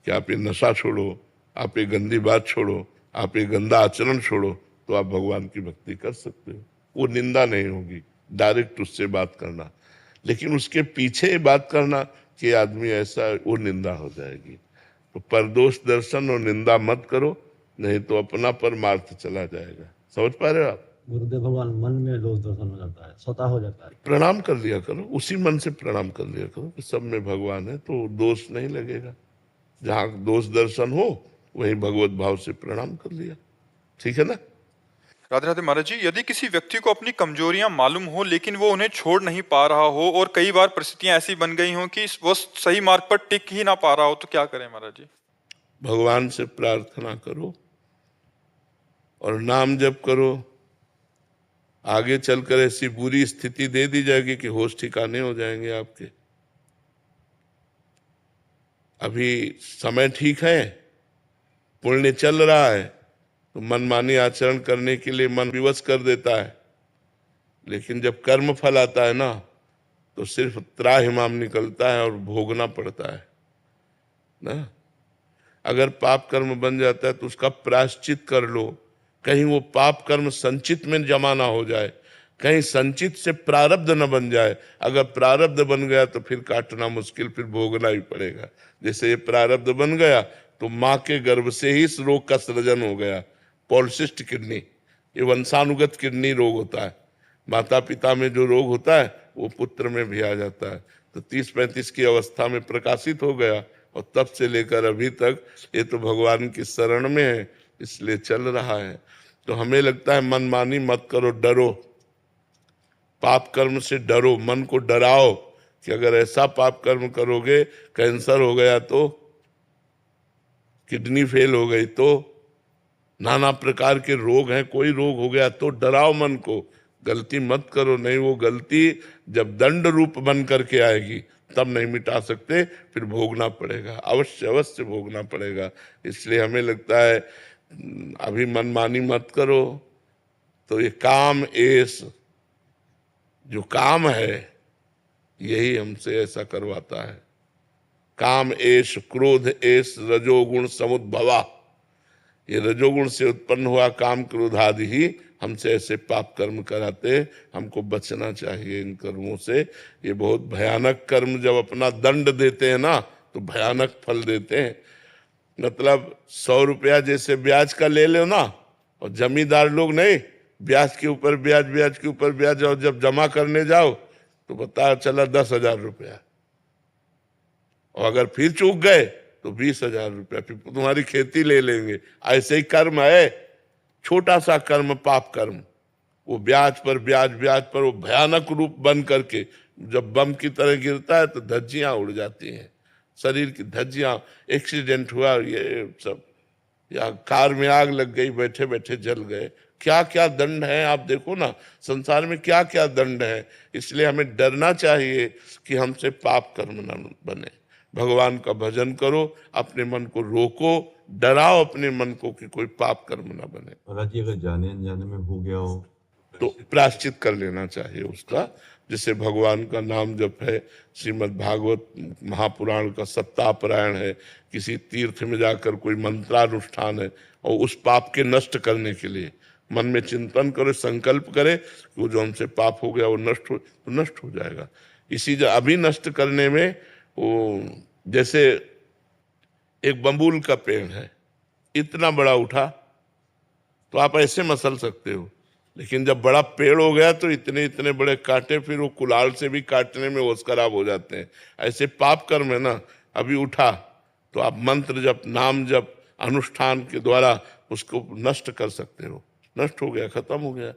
कि आप ये नशा छोड़ो, आप ये गंदी बात छोड़ो, आप ये गंदा आचरण छोड़ो, तो आप भगवान की भक्ति कर सकते हो। वो निंदा नहीं होगी, डायरेक्ट उससे बात करना। लेकिन उसके पीछे बात करना कि आदमी ऐसा, वो निंदा हो जाएगी। तो परदोष दर्शन और निंदा मत करो, नहीं तो अपना परमार्थ चला जाएगा। समझ पा रहे हो आप? गुरुदेव भगवान मन में दोष दर्शन हो जाता है, स्वतः हो जाता है। प्रणाम कर लिया करो, उसी मन से प्रणाम कर लिया करो कि सब में भगवान है, तो दोष नहीं लगेगा। जहां दोष दर्शन हो वहीं भगवत भाव से प्रणाम कर लिया, ठीक है ना? राधे राधे महाराज जी, यदि किसी व्यक्ति को अपनी कमजोरियां मालूम हो लेकिन वो उन्हें छोड़ नहीं पा रहा हो और कई बार परिस्थितियां ऐसी बन गई हो कि वो सही मार्ग पर टिक ही ना पा रहा हो, तो क्या करें महाराज जी? भगवान से प्रार्थना करो और नाम जप करो। आगे चलकर ऐसी बुरी स्थिति दे दी जाएगी कि होश ठिकाने हो जाएंगे आपके। अभी समय ठीक है, पुण्य चल रहा है, तो मनमानी आचरण करने के लिए मन विवश कर देता है। लेकिन जब कर्म फल आता है ना, तो सिर्फ त्राहिमाम निकलता है और भोगना पड़ता है ना। अगर पाप कर्म बन जाता है तो उसका प्रायश्चित कर लो, कहीं वो पाप कर्म संचित में जमा ना हो जाए। कहीं संचित से प्रारब्ध न बन जाए। अगर प्रारब्ध बन गया तो फिर काटना मुश्किल, फिर भोगना ही पड़ेगा। जैसे ये प्रारब्ध बन गया तो माँ के गर्भ से ही इस रोग का सृजन हो गया, पॉलिसिस्ट किडनी। ये वंशानुगत किडनी रोग होता है। माता पिता में जो रोग होता है वो पुत्र में भी आ जाता है। तो 30-35 की अवस्था में प्रकाशित हो गया और तब से लेकर अभी तक ये तो भगवान की शरण में है, इसलिए चल रहा है। तो हमें लगता है मनमानी मत करो, डरो, पाप कर्म से डरो, मन को डराओ कि अगर ऐसा पाप कर्म करोगे, कैंसर हो गया तो, किडनी फेल हो गई तो, नाना प्रकार के रोग हैं, कोई रोग हो गया तो डराओ मन को, गलती मत करो। नहीं, वो गलती जब दंड रूप बन करके आएगी तब नहीं मिटा सकते, फिर भोगना पड़ेगा, अवश्य अवश्य भोगना पड़ेगा। इसलिए हमें लगता है अभी मनमानी मत करो। तो ये काम एस जो काम है यही हमसे ऐसा करवाता है। काम एश, क्रोध एश, रजोगुण समुद्भवा, ये रजोगुण से उत्पन्न हुआ काम क्रोध आदि ही हमसे ऐसे पाप कर्म कराते। हमको बचना चाहिए इन कर्मों से। ये बहुत भयानक कर्म जब अपना दंड देते हैं ना तो भयानक फल देते हैं। मतलब 100 रुपया जैसे ब्याज का ले लो ना, और जमींदार लोग नहीं, ब्याज के ऊपर ब्याज, ब्याज के ऊपर ब्याज, और जब जमा करने जाओ तो पता चला 10,000 रुपया, और अगर फिर चूक गए तो 20,000 रुपया, फिर तुम्हारी खेती ले लेंगे। ऐसे ही कर्म है, छोटा सा कर्म पाप कर्म, वो ब्याज पर ब्याज, ब्याज पर वो भयानक रूप बन करके जब बम की तरह गिरता है तो धज्जियां उड़ जाती हैं, शरीर की धज्जियां। एक्सीडेंट हुआ ये सब, या कार में आग लग गई, बैठे बैठे जल गए, क्या क्या दंड है आप देखो ना, संसार में क्या क्या दंड है। इसलिए हमें डरना चाहिए कि हमसे पाप कर्म न बने। भगवान का भजन करो, अपने मन को रोको, डराओ अपने मन को कि कोई पाप कर्म न बने। महाराज जी, अगर जाने अनजाने में हो गया हो तो प्रायश्चित कर लेना चाहिए उसका। जैसे भगवान का नाम जप है, श्रीमद् भागवत महापुराण का सप्ताहपारायण है, किसी तीर्थ में जाकर कोई मंत्रानुष्ठान है, और उस पाप के नष्ट करने के लिए मन में चिंतन करे, संकल्प करे कि वो जो हमसे पाप हो गया वो नष्ट हो जाएगा। इसी अभी नष्ट करने में वो, जैसे एक बबूल का पेड़ है, इतना बड़ा उठा तो आप ऐसे मसल सकते हो, लेकिन जब बड़ा पेड़ हो गया तो इतने इतने बड़े कांटे, फिर वो कुलाल से भी काटने में होश खराब हो जाते हैं। ऐसे पाप कर्म है ना, अभी उठा तो आप मंत्र जप, नाम जप, अनुष्ठान के द्वारा उसको नष्ट कर सकते हो। नष्ट हो गया, खत्म हो गया।